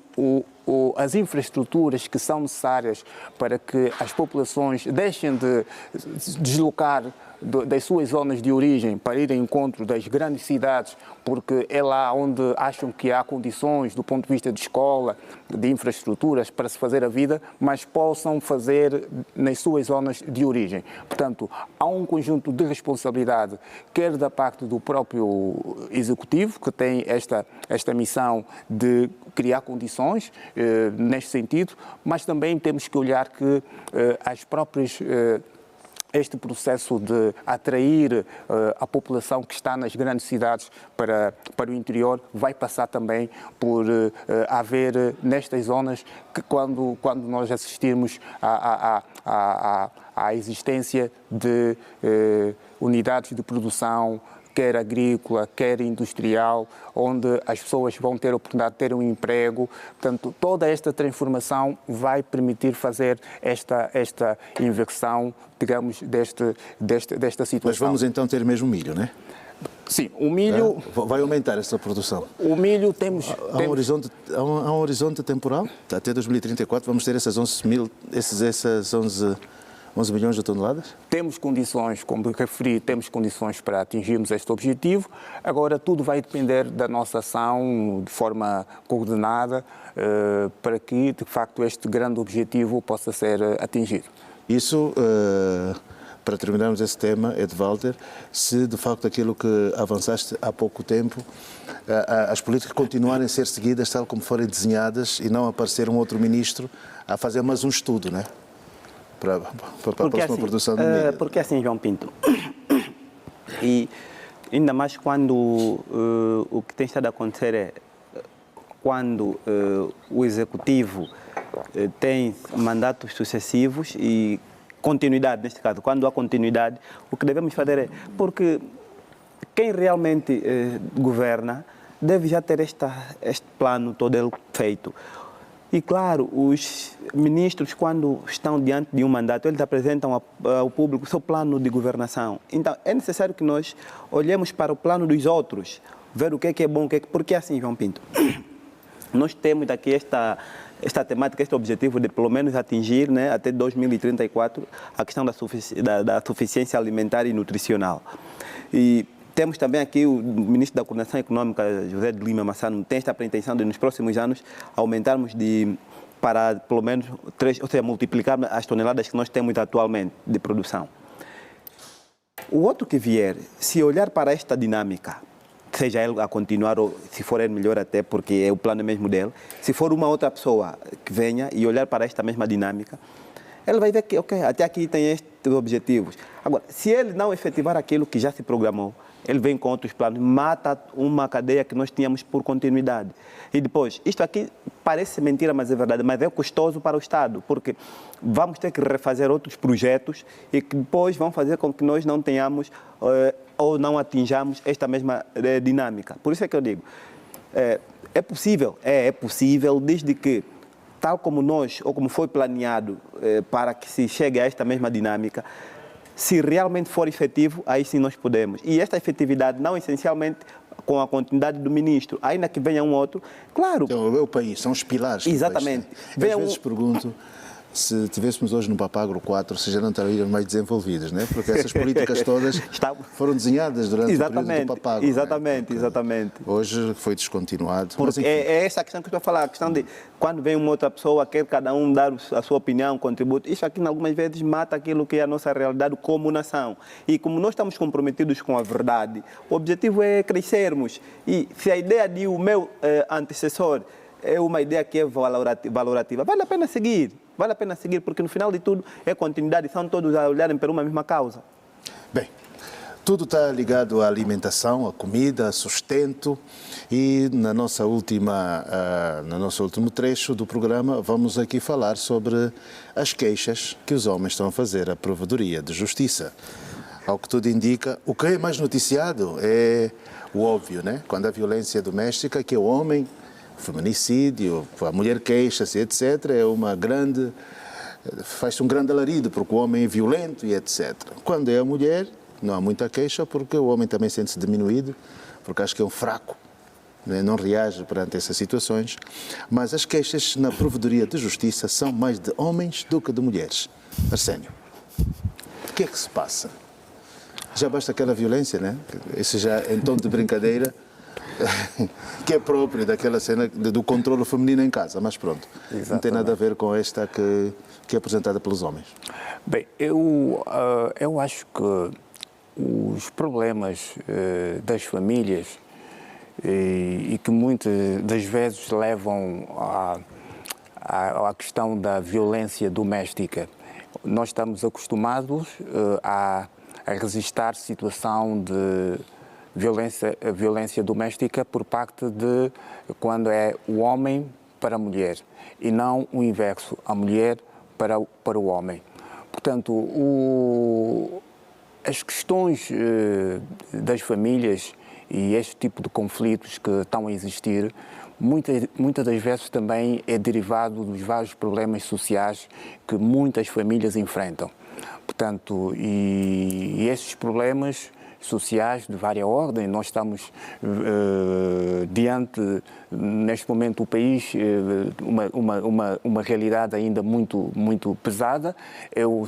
as infraestruturas que são necessárias para que as populações deixem de deslocar das suas zonas de origem para ir ao encontro das grandes cidades, porque é lá onde acham que há condições do ponto de vista de escola, de infraestruturas para se fazer a vida, mas possam fazer nas suas zonas de origem. Portanto, há um conjunto de responsabilidade, quer da parte do próprio Executivo, que tem esta missão de criar condições neste sentido, mas também temos que olhar que as próprias este processo de atrair a população que está nas grandes cidades para o interior vai passar também por haver nestas zonas que quando nós assistirmos à existência de unidades de produção, quer agrícola, quer industrial, onde as pessoas vão ter a oportunidade de ter um emprego. Portanto, toda esta transformação vai permitir fazer esta inversão, digamos, desta situação. Mas vamos então ter mesmo milho, não é? Sim, o milho... Vai aumentar essa produção? O milho temos... Há um horizonte temporal? Até 2034 vamos ter essas 11 milhões de toneladas? Temos condições, como referi, temos condições para atingirmos este objetivo. Agora, tudo vai depender da nossa ação de forma coordenada para que, de facto, este grande objetivo possa ser atingido. Isso, para terminarmos esse tema, Edvalter, se de facto aquilo que avançaste há pouco tempo, as políticas continuarem a ser seguidas tal como forem desenhadas e não aparecer um outro ministro a fazer mais um estudo, não é? Para a próxima produção de milho. Porque assim, João Pinto, e ainda mais quando o que tem estado a acontecer é quando o Executivo tem mandatos sucessivos e continuidade, neste caso, quando há continuidade, o que devemos fazer é, porque quem realmente governa deve já ter este plano todo ele feito. E, claro, os ministros, quando estão diante de um mandato, eles apresentam ao público o seu plano de governação. Então, é necessário que nós olhemos para o plano dos outros, ver o que é bom, porque assim, João Pinto, nós temos aqui esta temática, este objetivo de pelo menos atingir, né, até 2034, a questão da suficiência alimentar e nutricional. E temos também aqui o Ministro da Coordenação Econômica, José de Lima Massano, tem esta pretensão de, nos próximos anos, aumentarmos para pelo menos 3, ou seja, multiplicar as toneladas que nós temos atualmente de produção. O outro que vier, se olhar para esta dinâmica, seja ele a continuar ou se for ele melhor até, porque é o plano mesmo dele, se for uma outra pessoa que venha e olhar para esta mesma dinâmica, ele vai ver que, ok, até aqui tem estes objetivos. Agora, se ele não efetivar aquilo que já se programou, ele vem com outros planos, mata uma cadeia que nós tínhamos por continuidade. E depois, isto aqui parece mentira, mas é verdade, mas é custoso para o Estado, porque vamos ter que refazer outros projetos e que depois vão fazer com que nós não tenhamos ou não atinjamos esta mesma dinâmica. Por isso é que eu digo, é possível desde que, tal como nós, ou como foi planeado para que se chegue a esta mesma dinâmica, se realmente for efetivo, aí sim nós podemos. E esta efetividade não essencialmente com a continuidade do ministro, ainda que venha um outro, claro. Então, é o país, são os pilares. Exatamente. Às vezes pergunto se tivéssemos hoje no Papagro 4, se já não estariam mais desenvolvidas, né? Porque essas políticas todas foram desenhadas durante o período do Papagro. Exatamente, né? Exatamente. Hoje foi descontinuado. Mas, é essa a questão que eu estou a falar, a questão de quando vem uma outra pessoa, quer cada um dar a sua opinião, contributo. Isso aqui, algumas vezes, mata aquilo que é a nossa realidade como nação. E como nós estamos comprometidos com a verdade, o objetivo é crescermos. E se a ideia de o meu antecessor é uma ideia que é valorativa. Vale a pena seguir, porque no final de tudo é continuidade, são todos a olharem para uma mesma causa. Bem, tudo está ligado à alimentação, à comida, a sustento e no nosso último trecho do programa vamos aqui falar sobre as queixas que os homens estão a fazer à Provedoria de Justiça. Ao que tudo indica, o que é mais noticiado é o óbvio, né? Quando a violência doméstica, que é o homem, feminicídio, a mulher queixa-se, etc., faz-se um grande alarido porque o homem é violento e etc. Quando é a mulher, não há muita queixa porque o homem também sente-se diminuído, porque acho que é um fraco, né? Não reage perante essas situações. Mas as queixas na Provedoria de Justiça são mais de homens do que de mulheres. Arsénio, o que é que se passa? Já basta aquela violência, né? Isso já em tom de brincadeira, que é próprio daquela cena do controle feminino em casa, mas pronto, Exatamente. Não tem nada a ver com esta que é apresentada pelos homens. Bem, eu acho que os problemas das famílias e que muitas das vezes levam à questão da violência doméstica, nós estamos acostumados a registrar situação de violência doméstica por parte de quando é o homem para a mulher e não o inverso, a mulher para o homem. Portanto, as questões das famílias e este tipo de conflitos que estão a existir, muitas das vezes também é derivado dos vários problemas sociais que muitas famílias enfrentam. Portanto, e esses problemas sociais de várias ordens, nós estamos diante, neste momento, o país, uma realidade ainda muito pesada.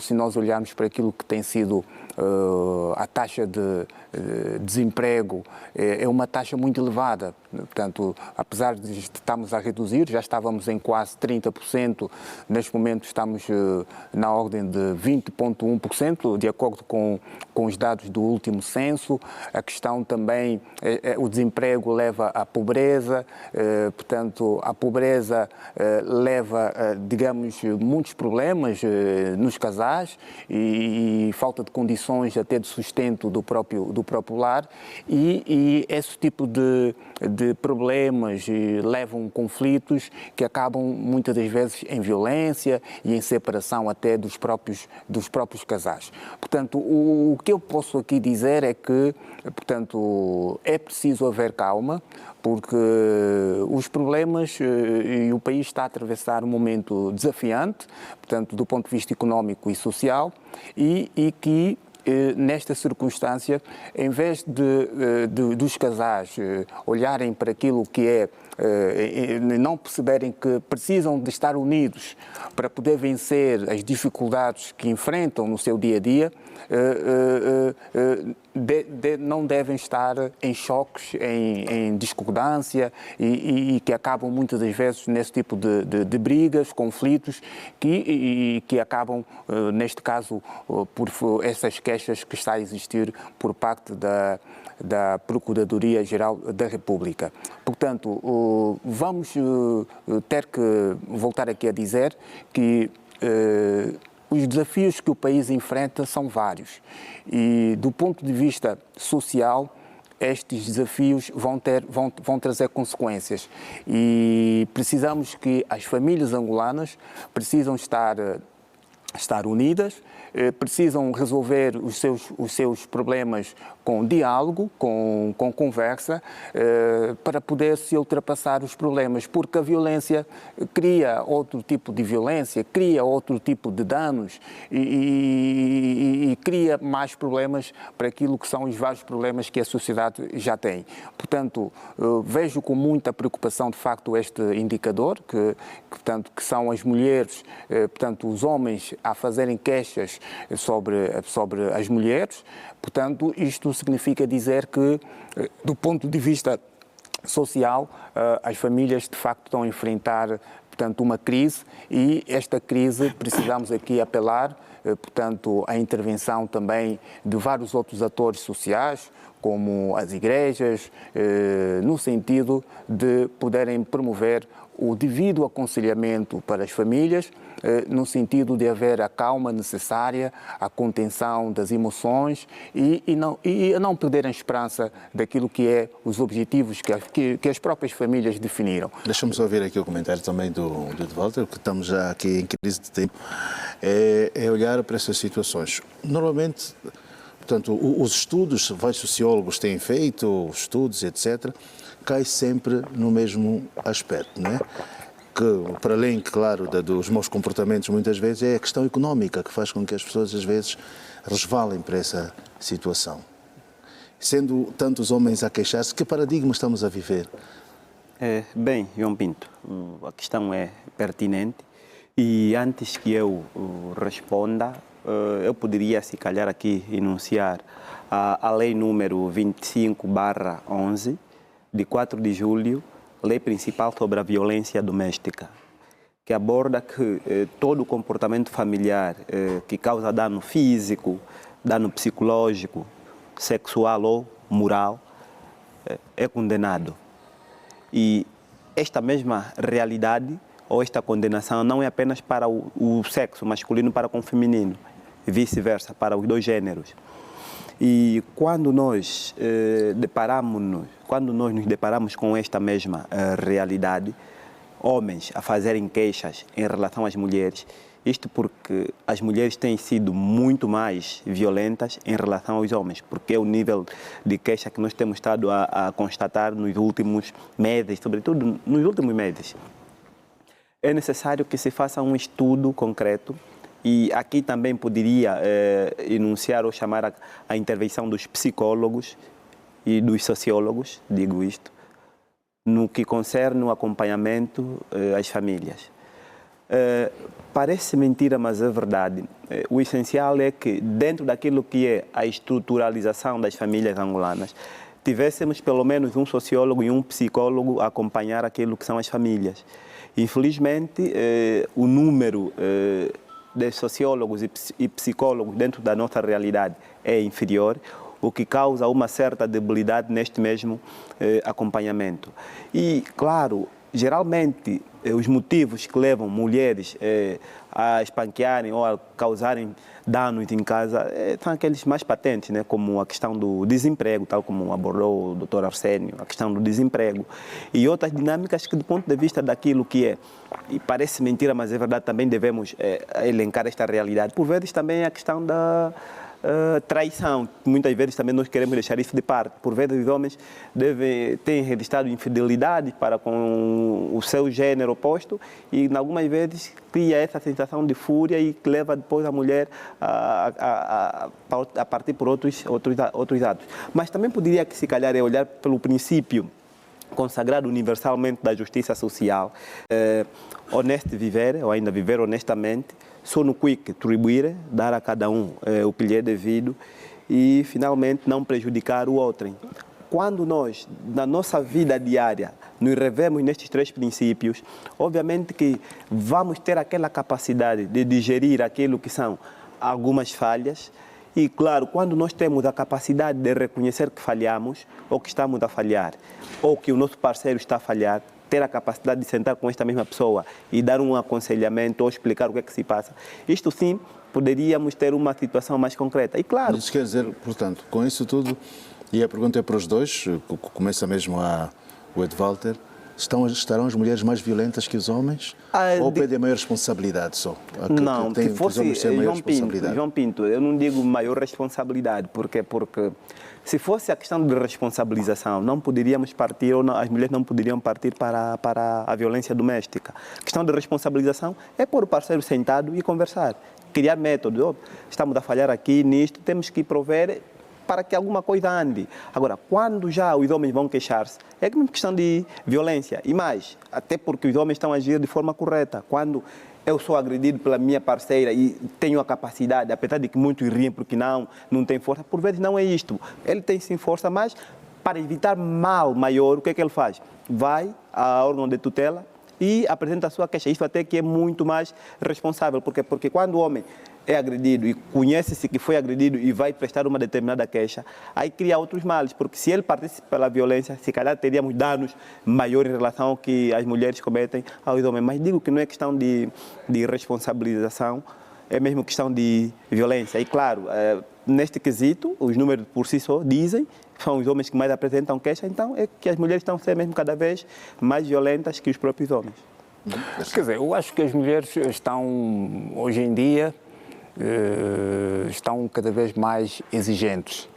Se nós olharmos para aquilo que tem sido a taxa de desemprego, é uma taxa muito elevada. Portanto, apesar de estarmos a reduzir, já estávamos em quase 30%, neste momento estamos na ordem de 20,1%, de acordo com os dados do último censo. A questão também, o desemprego leva à pobreza, portanto, a pobreza leva, digamos, muitos problemas nos casais e falta de condições até de sustento do próprio lar, e esse tipo de problemas levam conflitos que acabam muitas das vezes em violência e em separação até dos próprios casais. Portanto, o que eu posso aqui dizer é que, portanto, é preciso haver calma, porque os problemas e o país está a atravessar um momento desafiante, portanto, do ponto de vista económico e social, e que nesta circunstância, em vez dos casais olharem para aquilo que é, não perceberem que precisam de estar unidos para poder vencer as dificuldades que enfrentam no seu dia a dia, não devem estar em choques, em discordância e que acabam muitas das vezes nesse tipo de brigas, conflitos que acabam, neste caso, por essas queixas que está a existir por parte da Procuradoria-Geral da República. Portanto, vamos ter que voltar aqui a dizer que os desafios que o país enfrenta são vários e, do ponto de vista social, estes desafios vão trazer consequências e precisamos que as famílias angolanas precisam estar unidas, precisam resolver os seus problemas com diálogo, com conversa, para poder-se ultrapassar os problemas, porque a violência cria outro tipo de violência, cria outro tipo de danos e cria mais problemas para aquilo que são os vários problemas que a sociedade já tem. Portanto, vejo com muita preocupação, de facto, este indicador, que são as mulheres, portanto, os homens a fazerem queixas sobre as mulheres. Portanto, isto significa dizer que, do ponto de vista social, as famílias de facto estão a enfrentar, portanto, uma crise, e esta crise precisamos aqui apelar, portanto, à intervenção também de vários outros atores sociais, como as igrejas, no sentido de poderem promover o devido aconselhamento para as famílias, no sentido de haver a calma necessária, a contenção das emoções e não perderem a esperança daquilo que é os objetivos que as próprias famílias definiram. Deixa-me só ouvir aqui o comentário também do Walter, porque estamos já aqui em crise de tempo, é olhar para essas situações. Normalmente, portanto, os estudos, vários sociólogos têm feito, estudos, etc., cai sempre no mesmo aspecto, não é? Que, para além, claro, dos maus comportamentos, muitas vezes, é a questão económica que faz com que as pessoas, às vezes, resvalem para essa situação. Sendo tantos homens a queixar-se, que paradigma estamos a viver? Bem, João Pinto, a questão é pertinente e antes que eu responda, eu poderia, se calhar, aqui enunciar a lei número 25/11, de 4 de julho, lei principal sobre a violência doméstica, que aborda que todo o comportamento familiar que causa dano físico, dano psicológico, sexual ou moral é condenado. E esta mesma realidade ou esta condenação não é apenas para o sexo masculino para com o feminino, e vice-versa, para os dois gêneros. E quando nós nos deparamos com esta mesma realidade, homens a fazerem queixas em relação às mulheres, isto porque as mulheres têm sido muito mais violentas em relação aos homens, porque é o nível de queixa que nós temos estado a constatar nos últimos meses, sobretudo nos últimos meses. É necessário que se faça um estudo concreto. E aqui também poderia enunciar ou chamar a intervenção dos psicólogos e dos sociólogos, digo isto, no que concerne o acompanhamento às famílias. Parece mentira, mas é verdade. O essencial é que, dentro daquilo que é a estruturalização das famílias angolanas, tivéssemos pelo menos um sociólogo e um psicólogo a acompanhar aquilo que são as famílias. Infelizmente, o número de sociólogos e psicólogos dentro da nossa realidade é inferior, o que causa uma certa debilidade neste mesmo acompanhamento. E, claro, geralmente, os motivos que levam mulheres a espanquearem ou a causarem danos em casa são aqueles mais patentes, né? Como a questão do desemprego, tal como abordou o Dr. Arsénio, a questão do desemprego e outras dinâmicas que, do ponto de vista daquilo que é, e parece mentira, mas é verdade, também devemos elencar esta realidade. Por vezes também a questão da traição, muitas vezes também nós queremos deixar isso de parte. Por vezes os homens têm registrado infidelidade para com o seu gênero oposto e, algumas vezes, cria essa sensação de fúria e que leva depois a mulher a partir por outros atos. Mas também poderia, se calhar, olhar pelo princípio consagrado universalmente da justiça social, honesto viver, ou ainda viver honestamente, só no quick atribuir, dar a cada um o que lhe é devido e, finalmente, não prejudicar o outro. Quando nós, na nossa vida diária, nos revemos nestes 3 princípios, obviamente que vamos ter aquela capacidade de digerir aquilo que são algumas falhas e, claro, quando nós temos a capacidade de reconhecer que falhamos ou que estamos a falhar ou que o nosso parceiro está a falhar, ter a capacidade de sentar com esta mesma pessoa e dar um aconselhamento ou explicar o que é que se passa. Isto sim, poderíamos ter uma situação mais concreta. E claro... Isso quer dizer, portanto, com isso tudo, e a pergunta é para os dois, começa mesmo o Ed Walter, estarão as mulheres mais violentas que os homens? Ou pedem maior responsabilidade só? Não, se fosse João Pinto, eu não digo maior responsabilidade, porque se fosse a questão de responsabilização, não poderíamos partir, ou não, as mulheres não poderiam partir para a violência doméstica. A questão de responsabilização é pôr o parceiro sentado e conversar, criar métodos. Estamos a falhar aqui nisto, temos que prover para que alguma coisa ande. Agora, quando já os homens vão queixar-se, é uma questão de violência. E mais, até porque os homens estão a agir de forma correta. Quando eu sou agredido pela minha parceira e tenho a capacidade, apesar de que muitos riem porque não tem força, por vezes não é isto. Ele tem sim força, mas para evitar mal maior, o que é que ele faz? Vai à órgão de tutela e apresenta a sua queixa. Isso até que é muito mais responsável, porque quando o homem é agredido e conhece-se que foi agredido e vai prestar uma determinada queixa, aí cria outros males, porque se ele participa pela violência, se calhar teríamos danos maiores em relação ao que as mulheres cometem aos homens. Mas digo que não é questão de responsabilização, é mesmo questão de violência. E claro, neste quesito, os números por si só dizem, são os homens que mais apresentam queixa, então é que as mulheres estão a ser mesmo cada vez mais violentas que os próprios homens. Quer dizer, eu acho que as mulheres estão, hoje em dia, estão cada vez mais exigentes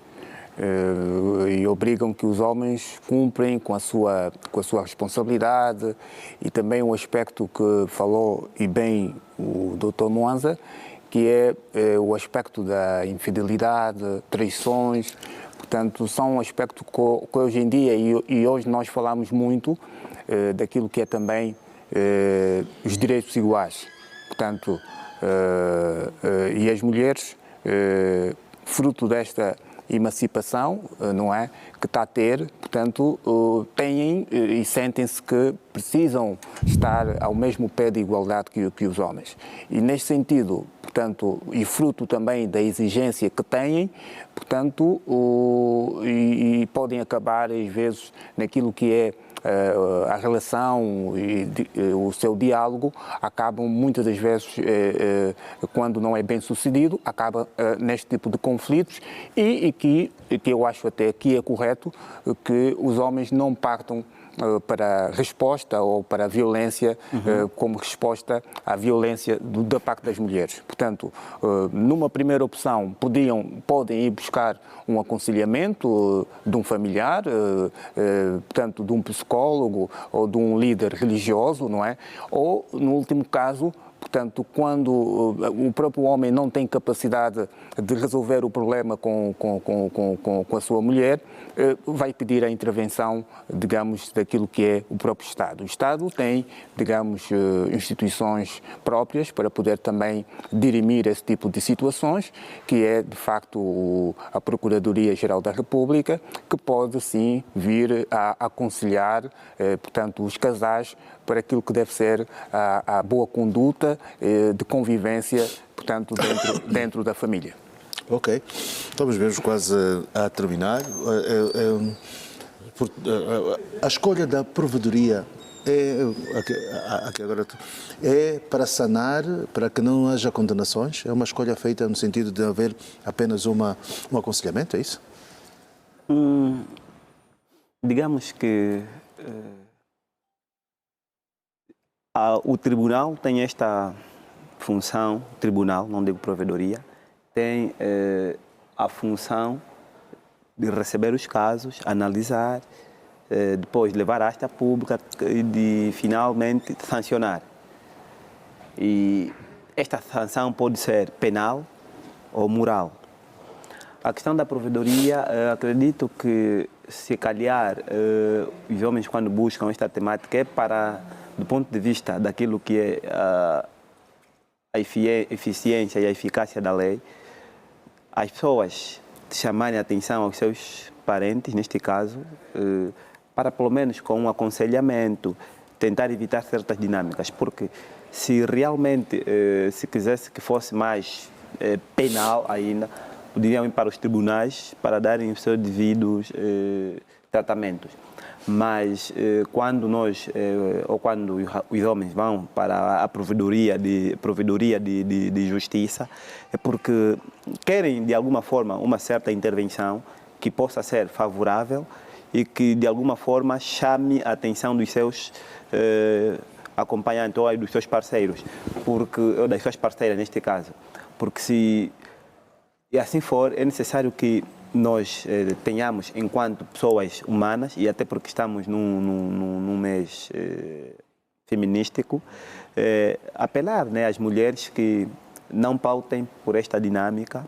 e obrigam que os homens cumprem com a sua responsabilidade, e também um aspecto que falou e bem o Dr. Mwanza, que é o aspecto da infidelidade, traições. Portanto, são um aspecto que hoje em dia, e hoje nós falamos muito daquilo que é também os direitos iguais. Portanto, e as mulheres, fruto desta emancipação, não é, que está a ter, portanto, têm e sentem-se que precisam estar ao mesmo pé de igualdade que os homens. E neste sentido, portanto, e fruto também da exigência que têm, portanto, e podem acabar às vezes naquilo que é a relação e o seu diálogo, acabam muitas das vezes, quando não é bem sucedido, acaba neste tipo de conflitos, e que eu acho até que é correto que os homens não partam para a resposta ou para a violência como resposta à violência da parte das mulheres. Portanto, numa primeira opção, podem ir buscar um aconselhamento de um familiar, portanto, de um psicólogo ou de um líder religioso, não é? Ou, no último caso, portanto, quando o próprio homem não tem capacidade de resolver o problema com a sua mulher, vai pedir a intervenção, digamos, daquilo que é o próprio Estado. O Estado tem, digamos, instituições próprias para poder também dirimir esse tipo de situações, que é, de facto, a Procuradoria-Geral da República, que pode, sim, vir a aconselhar, portanto, os casais para aquilo que deve ser a boa conduta de convivência, portanto, dentro da família. Ok, estamos mesmo quase a terminar. A escolha da provedoria é para sanar, para que não haja condenações? É uma escolha feita no sentido de haver apenas um aconselhamento, é isso? Digamos que o tribunal tem esta função, tribunal, não digo provedoria, tem a função de receber os casos, analisar, depois levar à asta pública e de finalmente sancionar. E esta sanção pode ser penal ou moral. A questão da provedoria, acredito que, se calhar, os homens, quando buscam esta temática, é para, do ponto de vista daquilo que é a eficiência e a eficácia da lei, as pessoas chamarem a atenção aos seus parentes, neste caso, para pelo menos com um aconselhamento, tentar evitar certas dinâmicas, porque se realmente se quisesse que fosse mais penal ainda, poderiam ir para os tribunais para darem os seus devidos tratamentos. Mas quando ou quando os homens vão para a provedoria de justiça, é porque querem, de alguma forma, uma certa intervenção que possa ser favorável e que, de alguma forma, chame a atenção dos seus acompanhantes ou dos seus parceiros, ou das suas parceiras, neste caso. Porque se assim for, é necessário que nós tenhamos, enquanto pessoas humanas, e até porque estamos num mês feminístico, apelar, né, às mulheres que não pautem por esta dinâmica,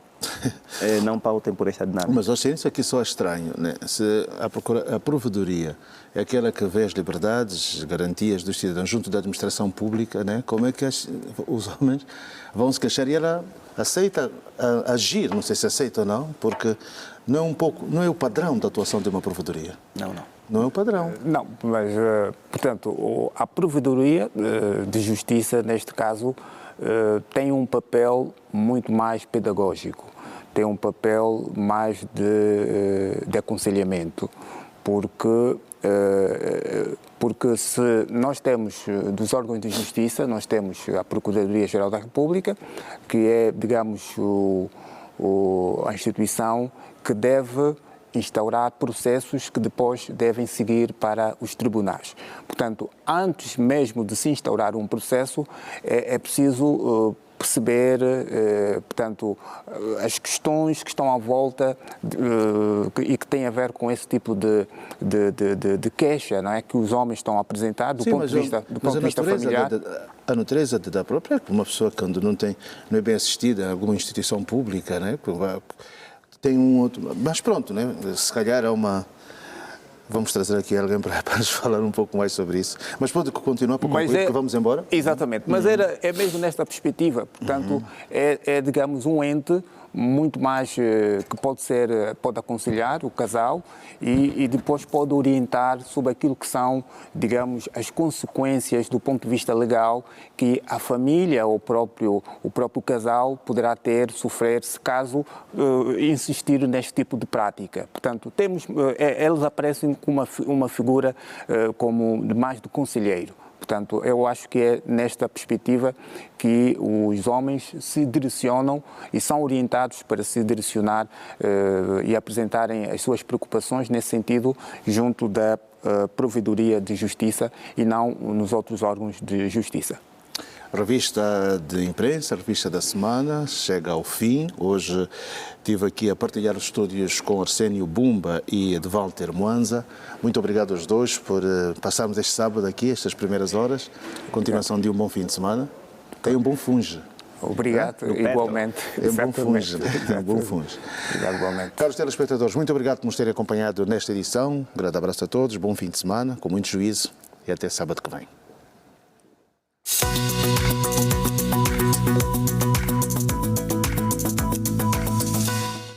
não pautem por esta dinâmica. Mas isso aqui só é estranho, né? Se a provedoria é aquela que vê as liberdades, garantias dos cidadãos junto da administração pública, né? Como é que os homens vão se queixar? E ela aceita agir, não sei se aceita ou não, porque não é o padrão da atuação de uma provedoria. Não é o padrão. Não, mas, portanto, a provedoria de justiça, neste caso, tem um papel muito mais pedagógico, tem um papel mais de aconselhamento, porque se nós temos dos órgãos de justiça, nós temos a Procuradoria-Geral da República, que é, digamos, a instituição que deve instaurar processos que depois devem seguir para os tribunais. Portanto, antes mesmo de se instaurar um processo, é preciso perceber, portanto, as questões que estão à volta e que têm a ver com esse tipo de queixa, não é, que os homens estão a apresentar do ponto de vista familiar. A natureza da própria, uma pessoa que quando não é bem assistida em alguma instituição pública, né, tem um outro... Mas pronto, né, se calhar é uma... Vamos trazer aqui alguém para nos falar um pouco mais sobre isso. Mas pode continuar para concluir, porque vamos embora? Exatamente. Mas é mesmo nesta perspectiva. Portanto, digamos, um ente muito mais que pode aconselhar o casal e depois pode orientar sobre aquilo que são, digamos, as consequências do ponto de vista legal que a família ou o próprio casal poderá sofrer se caso insistir neste tipo de prática. Portanto, eles aparecem como uma figura como mais do conselheiro. Portanto, eu acho que é nesta perspectiva que os homens se direcionam e são orientados para se direcionar e apresentarem as suas preocupações nesse sentido junto da Provedoria de Justiça e não nos outros órgãos de justiça. Revista de imprensa, revista da semana, chega ao fim. Hoje estive aqui a partilhar os estúdios com Arsénio Bumba e de Walter Mwanza. Muito obrigado aos dois por passarmos este sábado aqui, estas primeiras horas. Continuação de um bom fim de semana. Tenham um bom funge. Obrigado, igualmente. É um bom funge. É um bom funge. Obrigado, igualmente. Caros telespectadores, muito obrigado por nos terem acompanhado nesta edição. Um grande abraço a todos, bom fim de semana, com muito juízo e até sábado que vem.